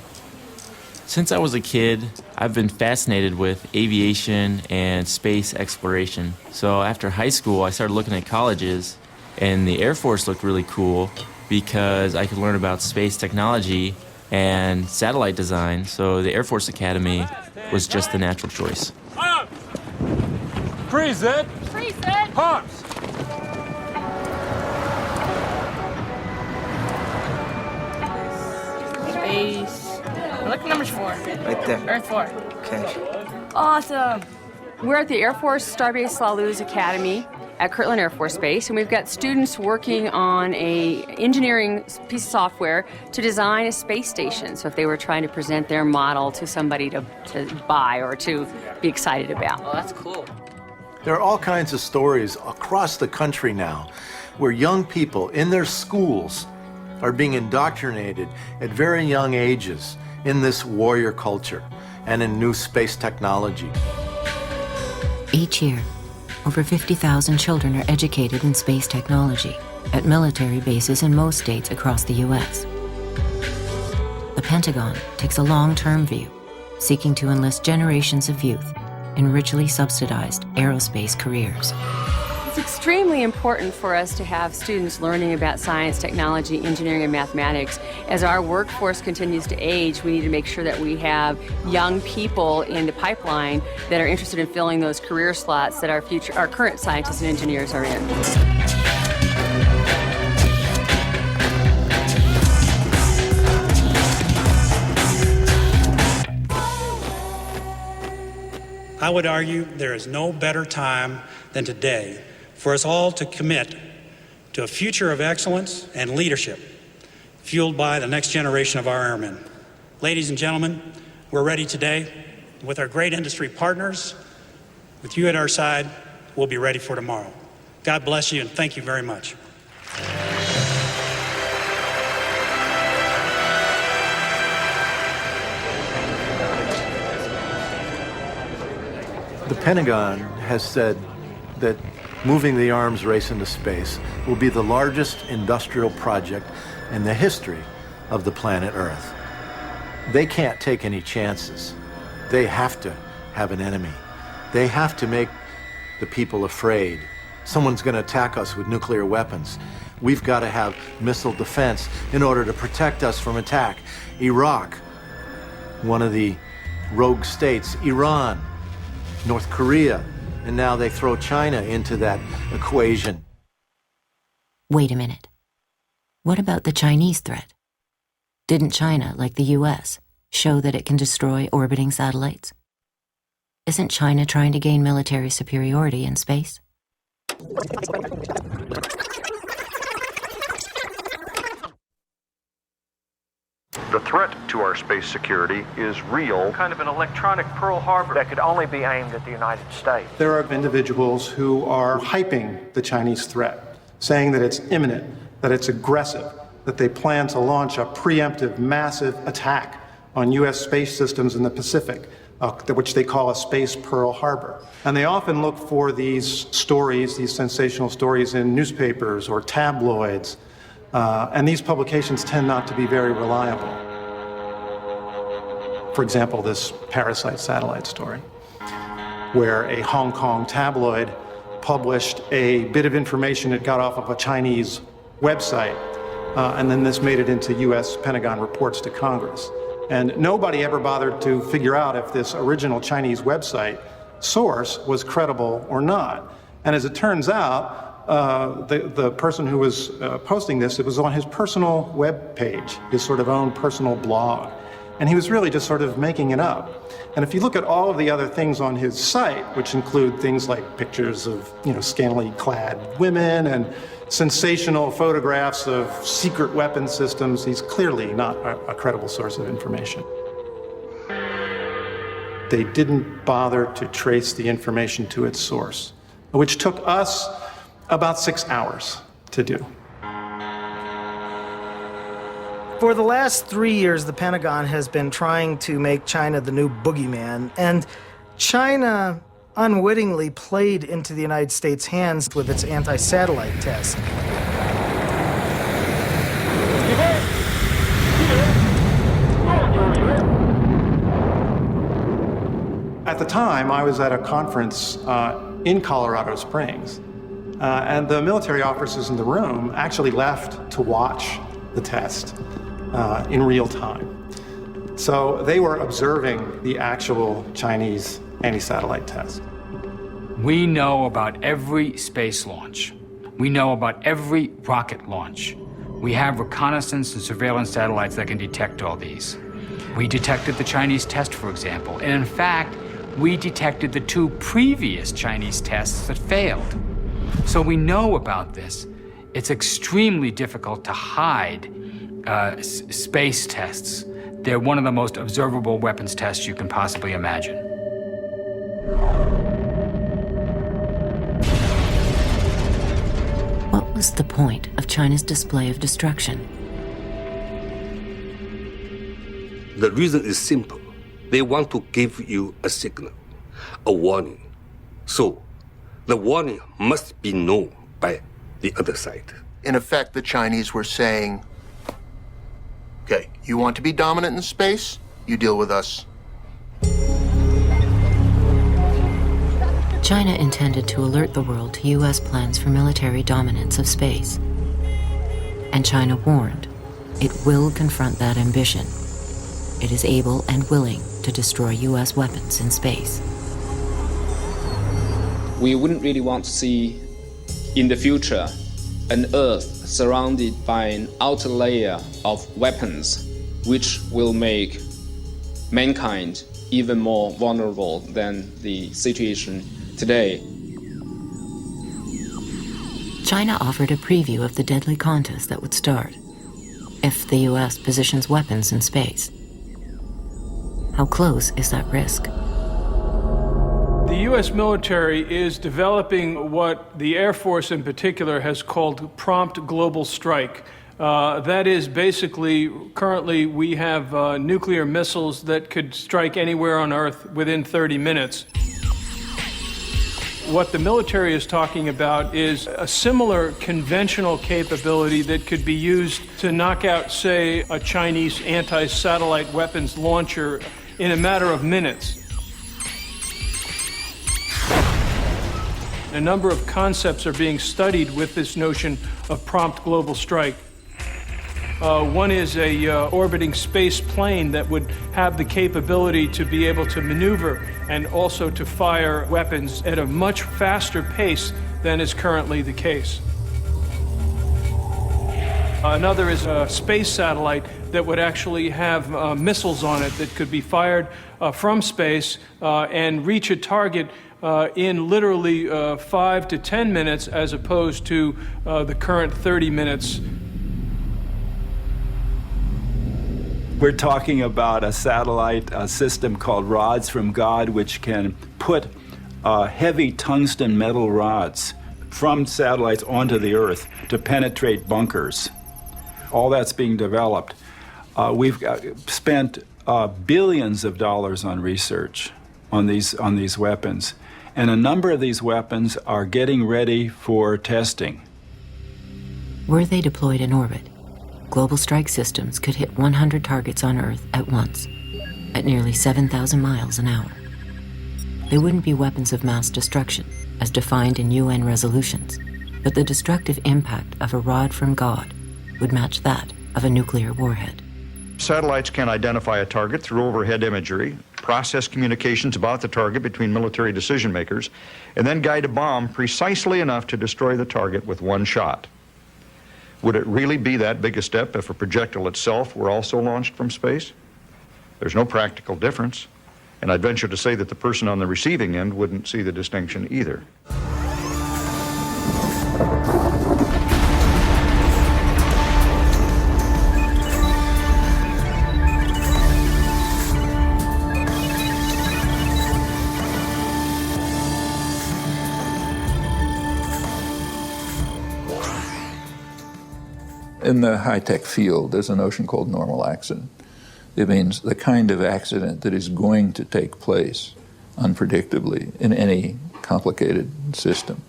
Since I was a kid, I've been fascinated with aviation and space exploration. So after high school, I started looking at colleges, and the Air Force looked really cool because I could learn about space technology and satellite design. So the Air Force Academy was just the natural choice. Freeze it! Freeze it! Pops! Space. Look at numbers 4. Right there. Earth 4. Okay. Awesome. We're at the Air Force Starbase La Luz Academy at Kirtland Air Force Base, and we've got students working on a engineering piece of software to design a space station. So if they were trying to present their model to somebody to buy or to be excited about. Oh, that's cool. There are all kinds of stories across the country now where young people in their schools are being indoctrinated at very young ages in this warrior culture and in new space technology. Each year, over 50,000 children are educated in space technology at military bases in most states across the U.S. The Pentagon takes a long-term view, seeking to enlist generations of youth in richly subsidized aerospace careers. It's extremely important for us to have students learning about science, technology, engineering, and mathematics. As our workforce continues to age, we need to make sure that we have young people in the pipeline that are interested in filling those career slots that our current scientists and engineers are in. I would argue there is no better time than today for us all to commit to a future of excellence and leadership fueled by the next generation of our airmen. Ladies and gentlemen, we're ready today. With our great industry partners, with you at our side, we'll be ready for tomorrow. God bless you, and thank you very much. The Pentagon has said that moving the arms race into space will be the largest industrial project in the history of the planet Earth. They can't take any chances. They have to have an enemy. They have to make the people afraid. Someone's going to attack us with nuclear weapons. We've got to have missile defense in order to protect us from attack. Iraq, one of the rogue states, Iran, North Korea, and now they throw China into that equation. Wait a minute. What about the Chinese threat? Didn't China, like the US, show that it can destroy orbiting satellites? Isn't China trying to gain military superiority in space? The threat to our space security is real. Kind of an electronic Pearl Harbor that could only be aimed at the United States. There are individuals who are hyping the Chinese threat, saying that it's imminent, that it's aggressive, that they plan to launch a preemptive, massive attack on U.S. space systems in the Pacific, which they call a space Pearl Harbor. And they often look for these stories, these sensational stories in newspapers or tabloids, and these publications tend not to be very reliable. For example, this Parasite satellite story, where a Hong Kong tabloid published a bit of information it got off of a Chinese website, and then this made it into U.S. Pentagon reports to Congress. And nobody ever bothered to figure out if this original Chinese website source was credible or not. And as it turns out, the person who was posting this, it was on his personal web page, his sort of own personal blog. And he was really just sort of making it up. And if you look at all of the other things on his site, which include things like pictures of, scantily clad women and sensational photographs of secret weapon systems, he's clearly not a credible source of information. They didn't bother to trace the information to its source, which took us about 6 hours to do. For the last 3 years, the Pentagon has been trying to make China the new boogeyman, and China unwittingly played into the United States' hands with its anti-satellite test. At the time, I was at a conference in Colorado Springs, and the military officers in the room actually left to watch the test in real time. So they were observing the actual Chinese anti-satellite test. We know about every space launch. We know about every rocket launch. We have reconnaissance and surveillance satellites that can detect all these. We detected the Chinese test, for example, and in fact, we detected the 2 previous Chinese tests that failed. So we know about this. It's extremely difficult to hide space tests. They're one of the most observable weapons tests you can possibly imagine. What was the point of China's display of destruction? The reason is simple. They want to give you a signal, a warning. So the warning must be known by the other side. In effect, the Chinese were saying, okay, you want to be dominant in space? You deal with us. China intended to alert the world to U.S. plans for military dominance of space. And China warned, it will confront that ambition. It is able and willing to destroy U.S. weapons in space. We wouldn't really want to see, in the future, an Earth surrounded by an outer layer of weapons, which will make mankind even more vulnerable than the situation today. China offered a preview of the deadly contest that would start if the U.S. positions weapons in space. How close is that risk? The U.S. military is developing what the Air Force in particular has called prompt global strike. That is basically, currently we have nuclear missiles that could strike anywhere on Earth within 30 minutes. What the military is talking about is a similar conventional capability that could be used to knock out, say, a Chinese anti-satellite weapons launcher in a matter of minutes. A number of concepts are being studied with this notion of prompt global strike. One is a orbiting space plane that would have the capability to be able to maneuver and also to fire weapons at a much faster pace than is currently the case. Another is a space satellite that would actually have missiles on it that could be fired from space and reach a target in literally 5 to 10 minutes as opposed to the current 30 minutes. We're talking about a satellite system called Rods from God, which can put heavy tungsten metal rods from satellites onto the Earth to penetrate bunkers. All that's being developed. We've spent billions of dollars on research on these weapons, and a number of these weapons are getting ready for testing. Were they deployed in orbit, global strike systems could hit 100 targets on Earth at once, at nearly 7,000 miles an hour. They wouldn't be weapons of mass destruction, as defined in UN resolutions, but the destructive impact of a rod from God would match that of a nuclear warhead. Satellites can identify a target through overhead imagery, process communications about the target between military decision makers, and then guide a bomb precisely enough to destroy the target with one shot. Would it really be that big a step if a projectile itself were also launched from space? There's no practical difference, and I'd venture to say that the person on the receiving end wouldn't see the distinction either. In the high-tech field, there's a notion called normal accident. It means the kind of accident that is going to take place unpredictably in any complicated system.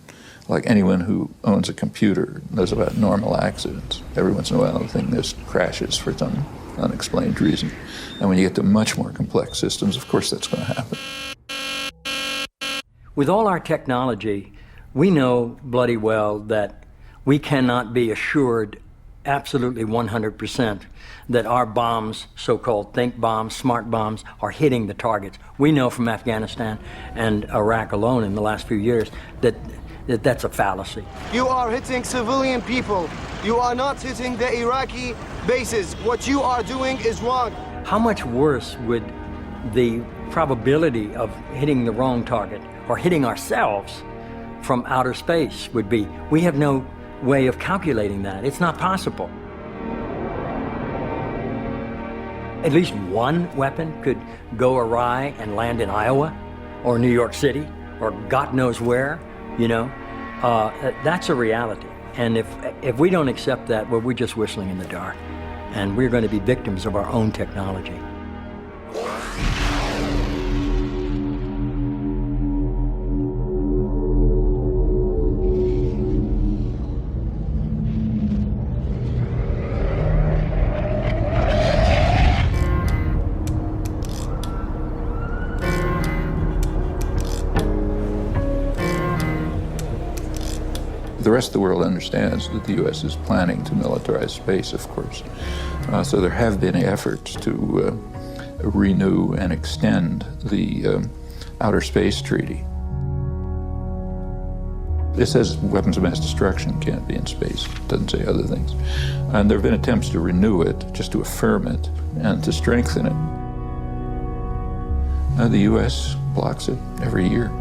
Like anyone who owns a computer knows about normal accidents. Every once in a while, the thing just crashes for some unexplained reason. And when you get to much more complex systems, of course that's going to happen. With all our technology, we know bloody well that we cannot be assured absolutely 100% that our bombs, so-called think bombs, smart bombs, are hitting the targets. We know from Afghanistan and Iraq alone in the last few years that that's a fallacy. You are hitting civilian people. You are not hitting the Iraqi bases. What you are doing is wrong. How much worse would the probability of hitting the wrong target or hitting ourselves from outer space would be? We have no way of calculating that. It's not possible. At least one weapon could go awry and land in Iowa or New York City or God knows where, you know. That's a reality. And if we don't accept that, well, we're just whistling in the dark. And we're going to be victims of our own technology. The rest of the world understands that the U.S. is planning to militarize space, of course. So there have been efforts to renew and extend the Outer Space Treaty. It says weapons of mass destruction can't be in space. It doesn't say other things. And there have been attempts to renew it, just to affirm it and to strengthen it. The U.S. blocks it every year.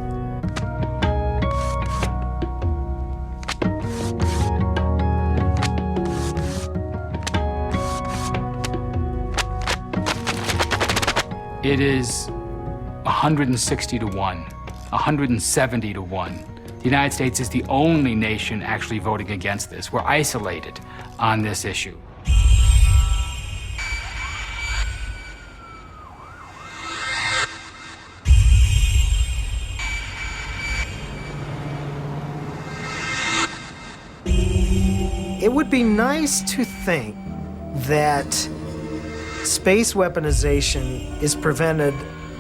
It is 160 to 1 170 to 1. The United States is the only nation actually voting against this. We're isolated on this issue. It would be nice to think that space weaponization is prevented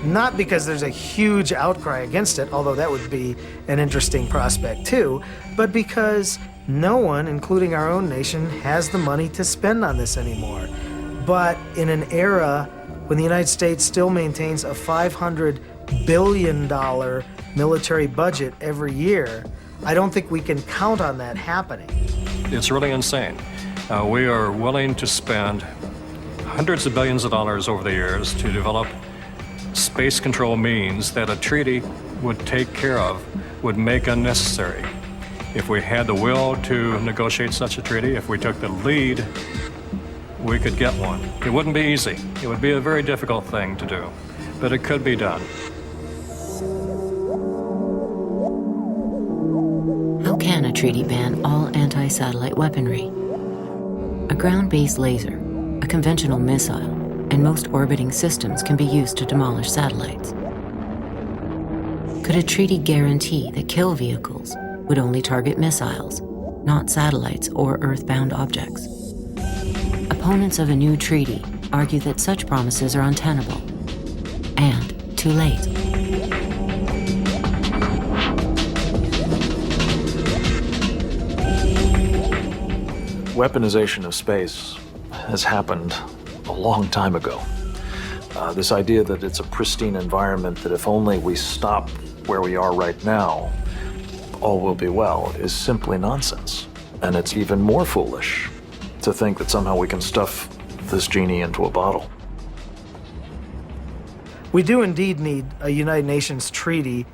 not because there's a huge outcry against it, although that would be an interesting prospect too, but because no one, including our own nation, has the money to spend on this anymore. But in an era when the United States still maintains a $500 billion military budget every year, I don't think we can count on that happening. It's really insane. We are willing to spend hundreds of billions of dollars over the years to develop space control means that a treaty would take care of, would make unnecessary. If we had the will to negotiate such a treaty, if we took the lead, we could get one. It wouldn't be easy. It would be a very difficult thing to do, but it could be done. How can a treaty ban all anti-satellite weaponry? A ground-based laser, a conventional missile, and most orbiting systems can be used to demolish satellites. Could a treaty guarantee that kill vehicles would only target missiles, not satellites or Earth-bound objects? Opponents of a new treaty argue that such promises are untenable, and too late. Weaponization of space has happened a long time ago. This idea that it's a pristine environment, that if only we stop where we are right now, all will be well, is simply nonsense. And it's even more foolish to think that somehow we can stuff this genie into a bottle. We do indeed need a United Nations treaty.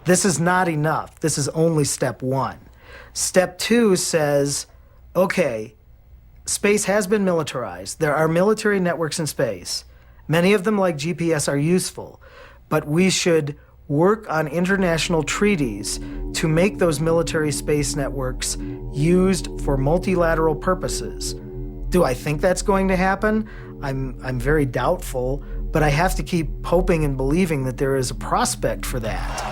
This is not enough. This is only step one. Step two says, okay, space has been militarized. There are military networks in space. Many of them, like GPS, are useful, but we should work on international treaties to make those military space networks used for multilateral purposes. Do I think that's going to happen? I'm very doubtful, but I have to keep hoping and believing that there is a prospect for that.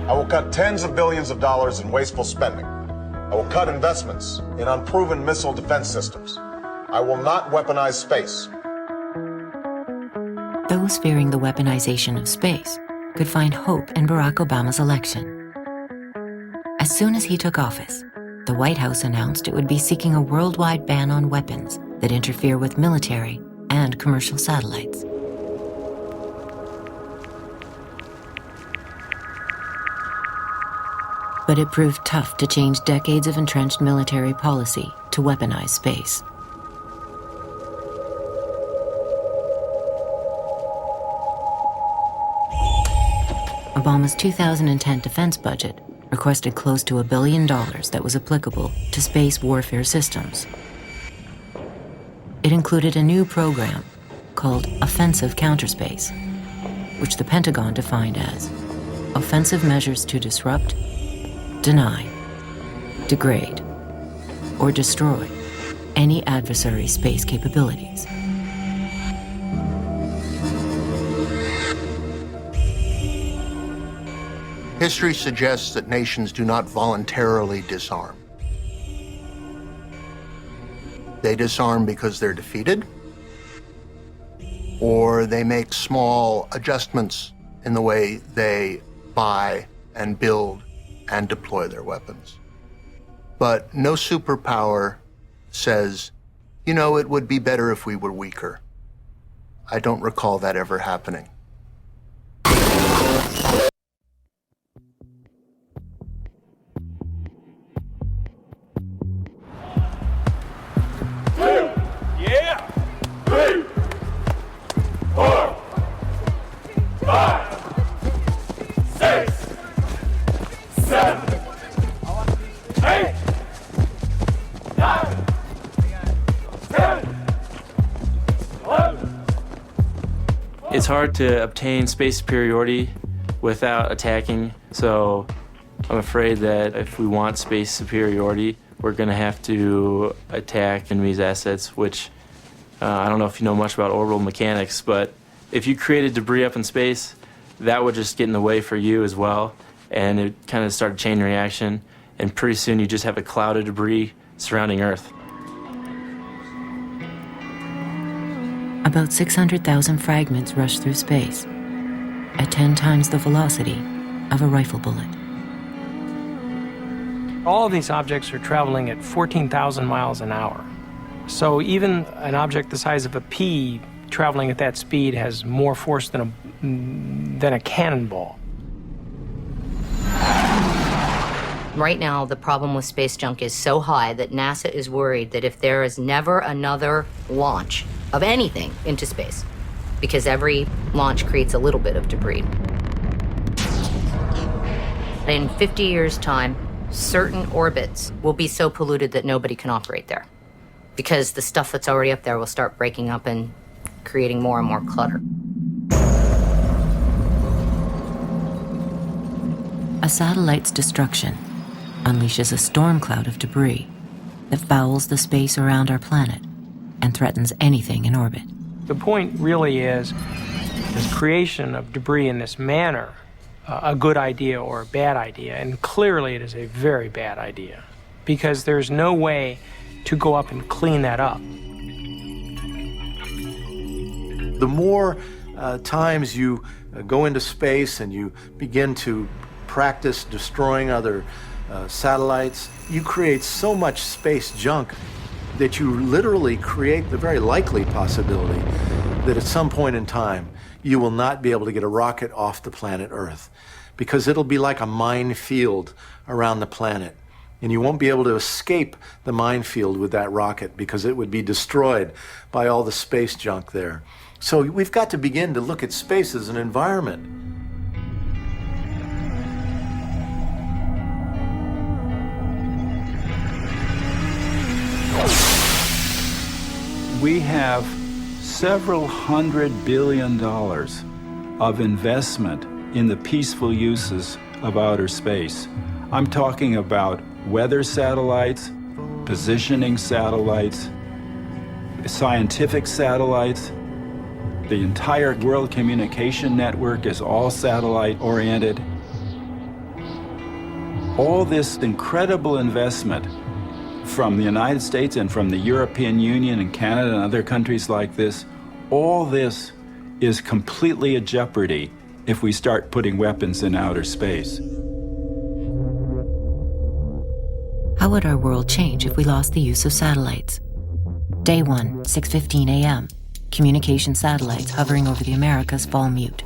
I will cut tens of billions of dollars in wasteful spending. I will cut investments in unproven missile defense systems. I will not weaponize space. Those fearing the weaponization of space could find hope in Barack Obama's election. As soon as he took office, the White House announced it would be seeking a worldwide ban on weapons that interfere with military and commercial satellites. But it proved tough to change decades of entrenched military policy to weaponize space. Obama's 2010 defense budget requested close to $1 billion that was applicable to space warfare systems. It included a new program called Offensive Counterspace, which the Pentagon defined as offensive measures to disrupt, deny, degrade, or destroy any adversary space capabilities. History suggests that nations do not voluntarily disarm. They disarm because they're defeated, or they make small adjustments in the way they buy and build and deploy their weapons. But no superpower says, you know, it would be better if we were weaker. I don't recall that ever happening. Yeah! 3, 4, 5, 6, 7, 8, 9, It's hard to obtain space superiority without attacking, so I'm afraid that if we want space superiority, we're going to have to attack enemy's assets, which I don't know if you know much about orbital mechanics, but if you created debris up in space, that would just get in the way for you as well, and it kind of start a chain reaction, and pretty soon you just have a cloud of debris surrounding Earth. About 600,000 fragments rush through space at 10 times the velocity of a rifle bullet. All of these objects are traveling at 14,000 miles an hour. So even an object the size of a pea traveling at that speed has more force than a cannonball. Right now, the problem with space junk is so high that NASA is worried that if there is never another launch of anything into space, because every launch creates a little bit of debris. In 50 years' time, certain orbits will be so polluted that nobody can operate there, because the stuff that's already up there will start breaking up and creating more and more clutter. A satellite's destruction unleashes a storm cloud of debris that fouls the space around our planet and threatens anything in orbit. The point really is creation of debris in this manner a good idea or a bad idea? And clearly it is a very bad idea, because there's no way to go up and clean that up. The more times you go into space and you begin to practice destroying other satellites, you create so much space junk that you literally create the very likely possibility that at some point in time you will not be able to get a rocket off the planet Earth, because it'll be like a minefield around the planet. And you won't be able to escape the minefield with that rocket because it would be destroyed by all the space junk there. So we've got to begin to look at space as an environment. We have several $100 billion of investment in the peaceful uses of outer space. I'm talking about weather satellites, positioning satellites, scientific satellites. The entire world communication network is all satellite-oriented. All this incredible investment from the United States and from the European Union and Canada and other countries like this, all this is completely at jeopardy if we start putting weapons in outer space. How would our world change if we lost the use of satellites? Day 1, 6:15 a.m. Communication satellites hovering over the Americas fall mute.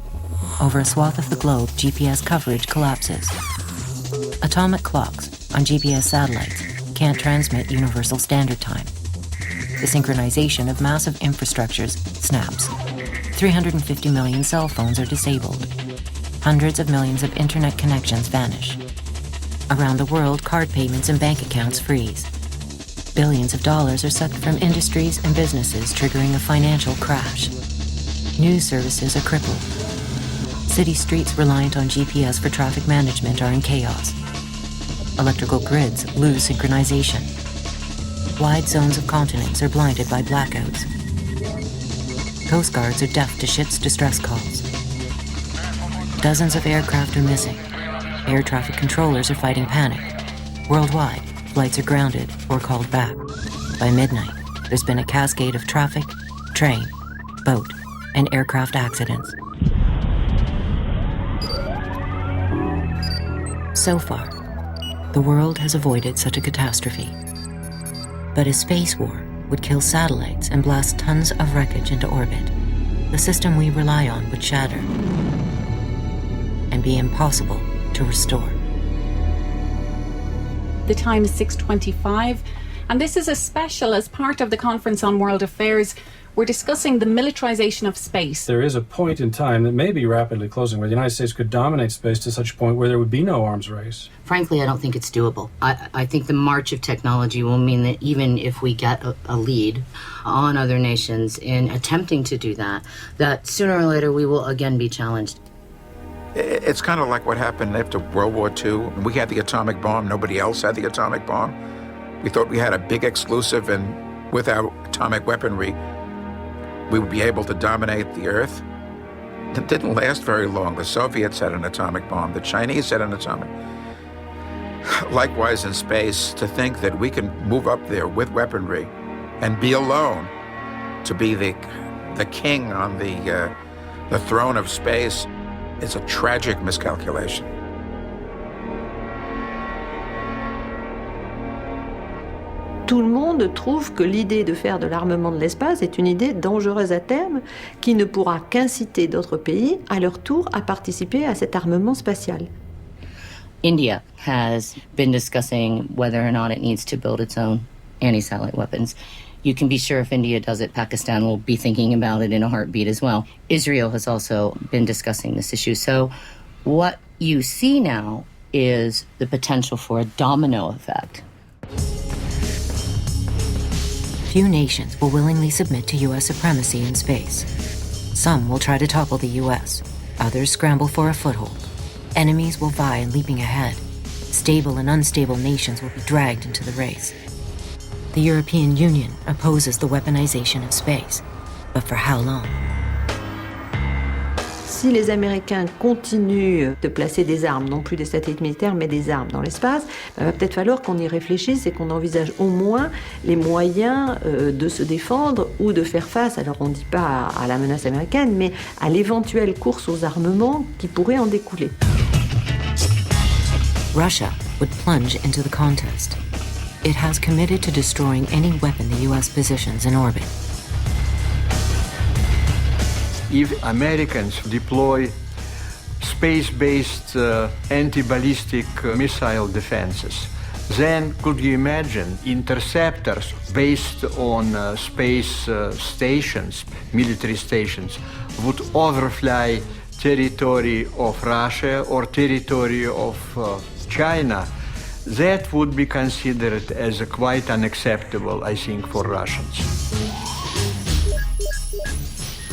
Over a swath of the globe, GPS coverage collapses. Atomic clocks on GPS satellites can't transmit Universal Standard Time. The synchronization of massive infrastructures snaps. 350 million cell phones are disabled. Hundreds of millions of internet connections vanish. Around the world, card payments and bank accounts freeze. Billions of dollars are sucked from industries and businesses, triggering a financial crash. News services are crippled. City streets reliant on GPS for traffic management are in chaos. Electrical grids lose synchronization. Wide zones of continents are blinded by blackouts. Coast guards are deaf to ships' distress calls. Dozens of aircraft are missing. Air traffic controllers are fighting panic. Worldwide, flights are grounded or called back. By midnight, there's been a cascade of traffic, train, boat, and aircraft accidents. So far, the world has avoided such a catastrophe. But a space war would kill satellites and blast tons of wreckage into orbit. The system we rely on would shatter and be impossible to restore. The time is 6:25, and this is a special as part of the Conference on World Affairs, We're discussing the militarization of space. There is a point in time that may be rapidly closing where the United States could dominate space to such a point where there would be no arms race. Frankly, I don't think it's doable. I think the march of technology will mean that even if we get a lead on other nations in attempting to do that, that sooner or later we will again be challenged. It's kind of like what happened after World War II. We had the atomic bomb. Nobody else had the atomic bomb. We thought we had a big exclusive, and with our atomic weaponry, we would be able to dominate the Earth. It didn't last very long. The Soviets had an atomic bomb. The Chinese had an atomic. Likewise in space, to think that we can move up there with weaponry and be alone to be the king on the throne of space is a tragic miscalculation. Tout le monde trouve que l'idée de faire de l'armement de l'espace est une idée dangereuse à terme qui ne pourra qu'inciter d'autres pays à leur tour à participer à cet armement spatial. India has been discussing whether or not it needs to build its own anti-satellite weapons. You can be sure if India does it, Pakistan will be thinking about it in a heartbeat as well. Israel has also been discussing this issue. So what you see now is the potential for a domino effect. Few nations will willingly submit to U.S. supremacy in space. Some will try to topple the U.S. Others scramble for a foothold. Enemies will vie in leaping ahead. Stable and unstable nations will be dragged into the race. The European Union opposes the weaponization of space. But for how long? Si les Américains continuent de placer des armes, non plus des satellites militaires, mais des armes dans l'espace, il va peut-être falloir qu'on y réfléchisse et qu'on envisage au moins les moyens de se défendre ou de faire face, alors on ne dit pas à la menace américaine, mais à l'éventuelle course aux armements qui pourrait en découler. Russia would plunge into the contest. It has committed to destroying any weapon the U.S. positions in orbit. If Americans deploy space-based anti-ballistic missile defenses, then could you imagine interceptors based on space stations, military stations, would overfly territory of Russia or territory of China? That would be considered as quite unacceptable, I think, for Russians.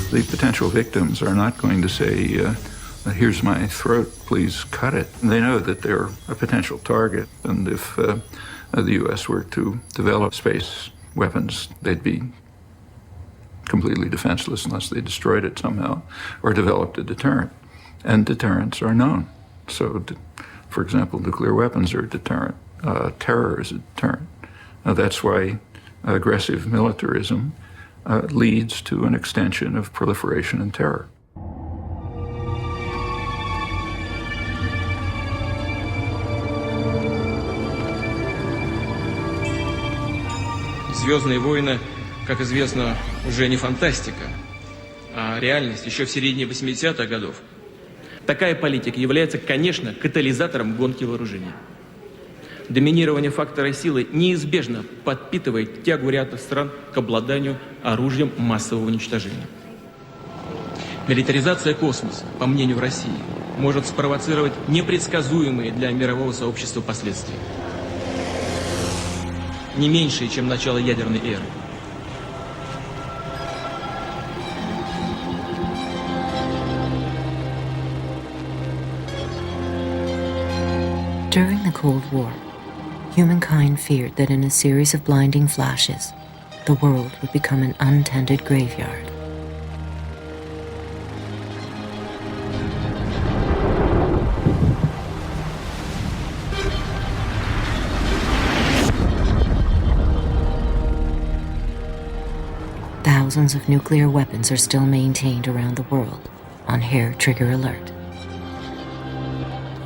The potential victims are not going to say, here's my throat, please cut it. They know that they're a potential target, and if the U.S. were to develop space weapons, they'd be completely defenseless unless they destroyed it somehow or developed a deterrent. And deterrents are known. So, for example, nuclear weapons are a deterrent. Terror is a deterrent. That's why aggressive militarism leads to an extension of proliferation and terror. «Звездные войны», как известно, уже не фантастика, а реальность еще в середине 80-х годов. Такая политика является, конечно, катализатором гонки вооружений. Доминирование фактора силы неизбежно подпитывает тягу ряда стран к обладанию оружием массового уничтожения. Милитаризация космоса, по мнению России, может спровоцировать непредсказуемые для мирового сообщества последствия. Не меньшие, чем начало ядерной эры. During the Cold War, humankind feared that in a series of blinding flashes, the world would become an untended graveyard. Thousands of nuclear weapons are still maintained around the world on hair trigger alert.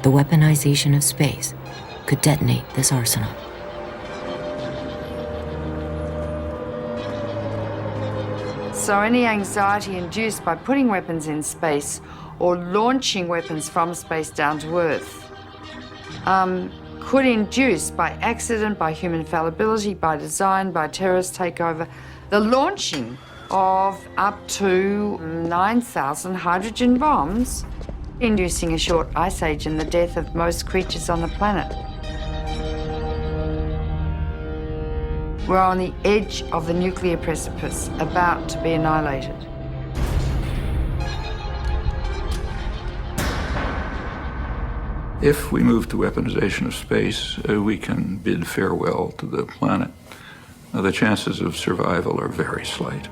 The weaponization of space could detonate this arsenal. So any anxiety induced by putting weapons in space or launching weapons from space down to Earth could induce, by accident, by human fallibility, by design, by terrorist takeover, the launching of up to 9,000 hydrogen bombs, inducing a short ice age and the death of most creatures on the planet. We're on the edge of the nuclear precipice, about to be annihilated. If we move to weaponization of space, we can bid farewell to the planet. The chances of survival are very slight.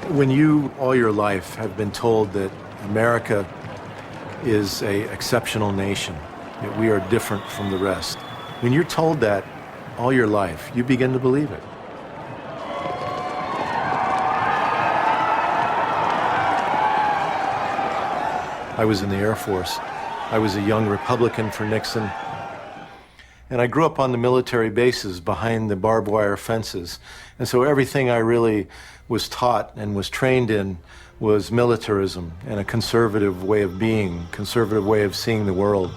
When you, all your life, have been told that America is an exceptional nation, that we are different from the rest, when you're told that all your life, you begin to believe it. I was in the Air Force. I was a young Republican for Nixon. And I grew up on the military bases behind the barbed wire fences. And so everything I really was taught and was trained in was militarism and a conservative way of being, conservative way of seeing the world.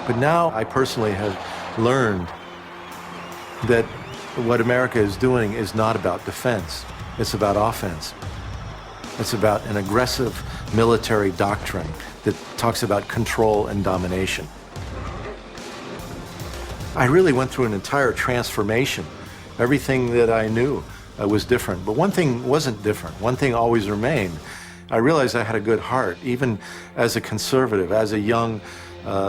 But now I personally have learned that what America is doing is not about defense. It's about offense. It's about an aggressive military doctrine that talks about control and domination. I really went through an entire transformation. Everything that I knew was different, but one thing wasn't different. One thing always remained. I realized I had a good heart, even as a conservative, as a young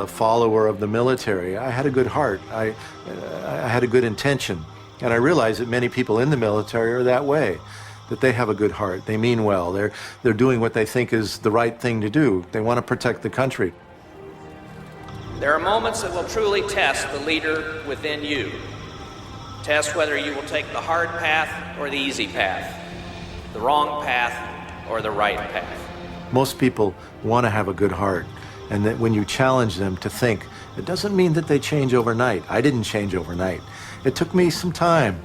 follower of the military. I had a good heart. I had a good intention. And I realized that many people in the military are that way, that they have a good heart. They mean well. They're doing what they think is the right thing to do. They want to protect the country. There are moments that will truly test the leader within you. Test whether you will take the hard path or the easy path, the wrong path or the right path. Most people want to have a good heart, and that when you challenge them to think, it doesn't mean that they change overnight. I didn't change overnight. It took me some time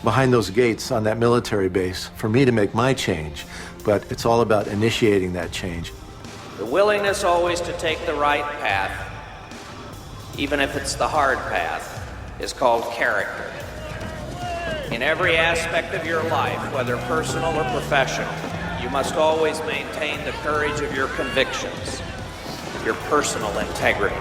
behind those gates on that military base for me to make my change, but it's all about initiating that change. The willingness always to take the right path, even if it's the hard path, is called character. In every aspect of your life, whether personal or professional, you must always maintain the courage of your convictions, your personal integrity.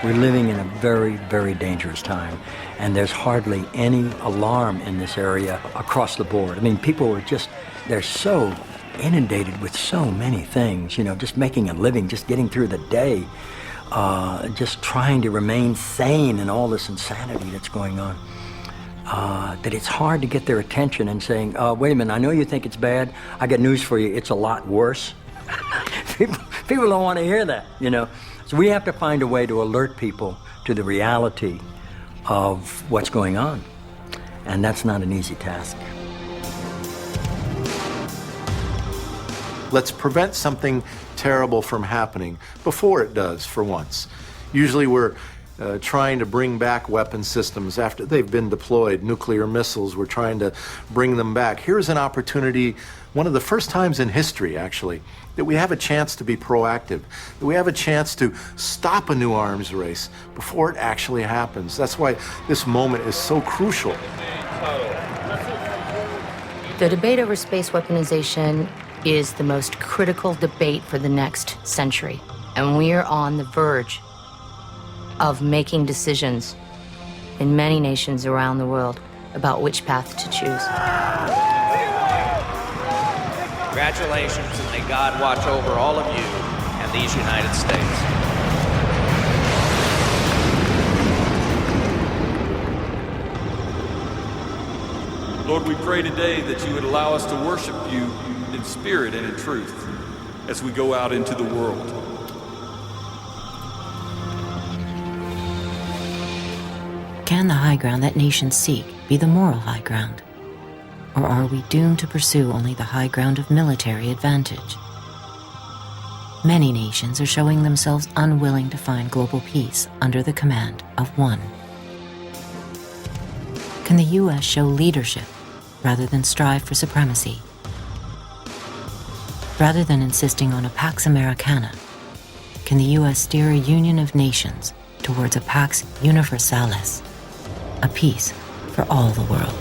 We're living in a very, very dangerous time, and there's hardly any alarm in this area across the board. I mean, people are just, they're so inundated with so many things, you know, just making a living, just getting through the day, just trying to remain sane in all this insanity that's going on, that it's hard to get their attention and saying, wait a minute, I know you think it's bad. I got news for you. It's a lot worse. People don't want to hear that, you know. So we have to find a way to alert people to the reality of what's going on. And that's not an easy task. Let's prevent something terrible from happening before it does, for once. Usually we're trying to bring back weapon systems after they've been deployed, nuclear missiles, we're trying to bring them back. Here's an opportunity, one of the first times in history, actually, that we have a chance to be proactive, that we have a chance to stop a new arms race before it actually happens. That's why this moment is so crucial. The debate over space weaponization is the most critical debate for the next century. And we are on the verge of making decisions in many nations around the world about which path to choose. Congratulations, and may God watch over all of you and these United States. Lord, we pray today that you would allow us to worship you in spirit and in truth as we go out into the world. Can the high ground that nations seek be the moral high ground? Or are we doomed to pursue only the high ground of military advantage? Many nations are showing themselves unwilling to find global peace under the command of one. Can the U.S. show leadership rather than strive for supremacy? Rather than insisting on a Pax Americana, can the U.S. steer a union of nations towards a Pax Universalis, a peace for all the world?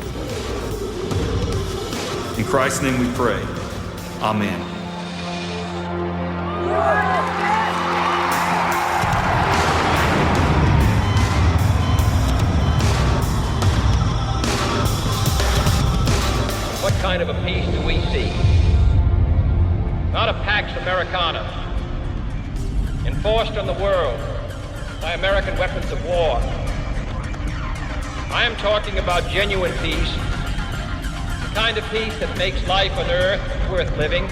In Christ's name we pray. Amen. What kind of a peace do we seek? Not a Pax Americana, enforced on the world by American weapons of war. I am talking about genuine peace, the kind of peace that makes life on earth worth living.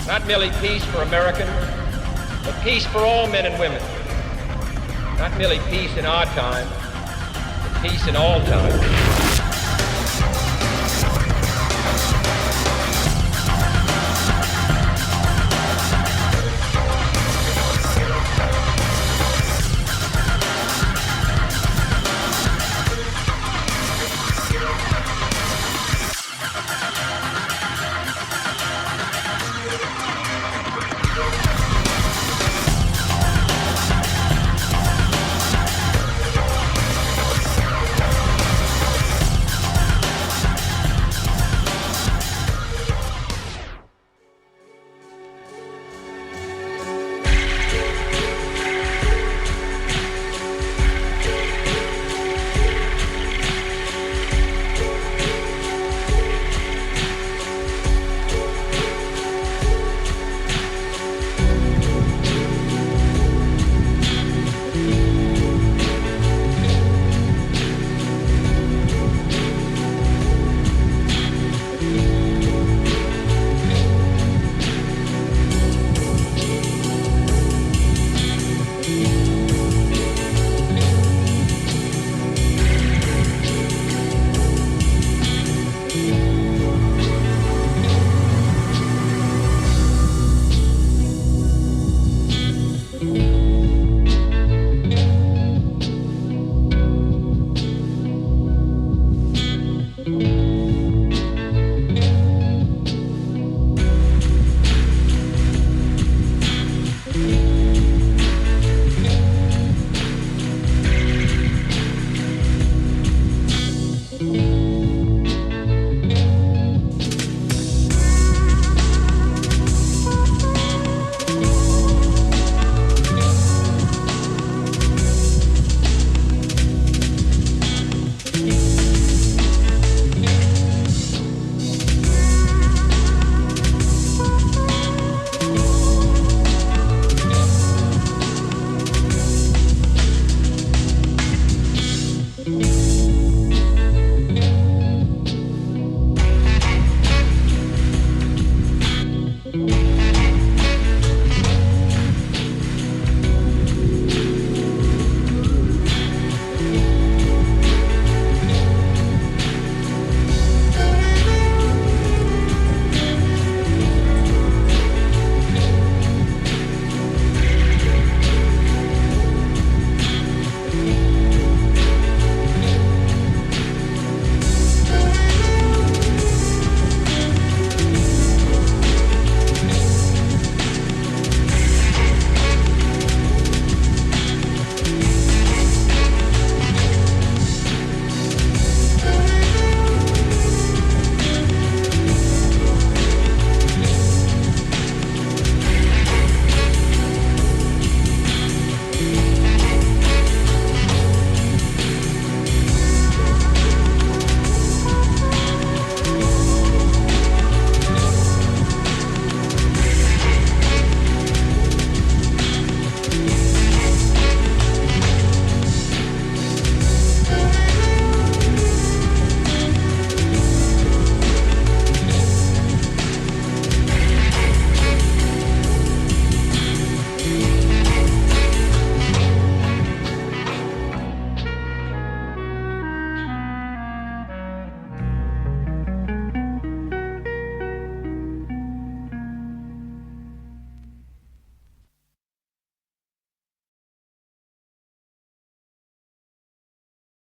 Not merely peace for Americans, but peace for all men and women. Not merely peace in our time, but peace in all time.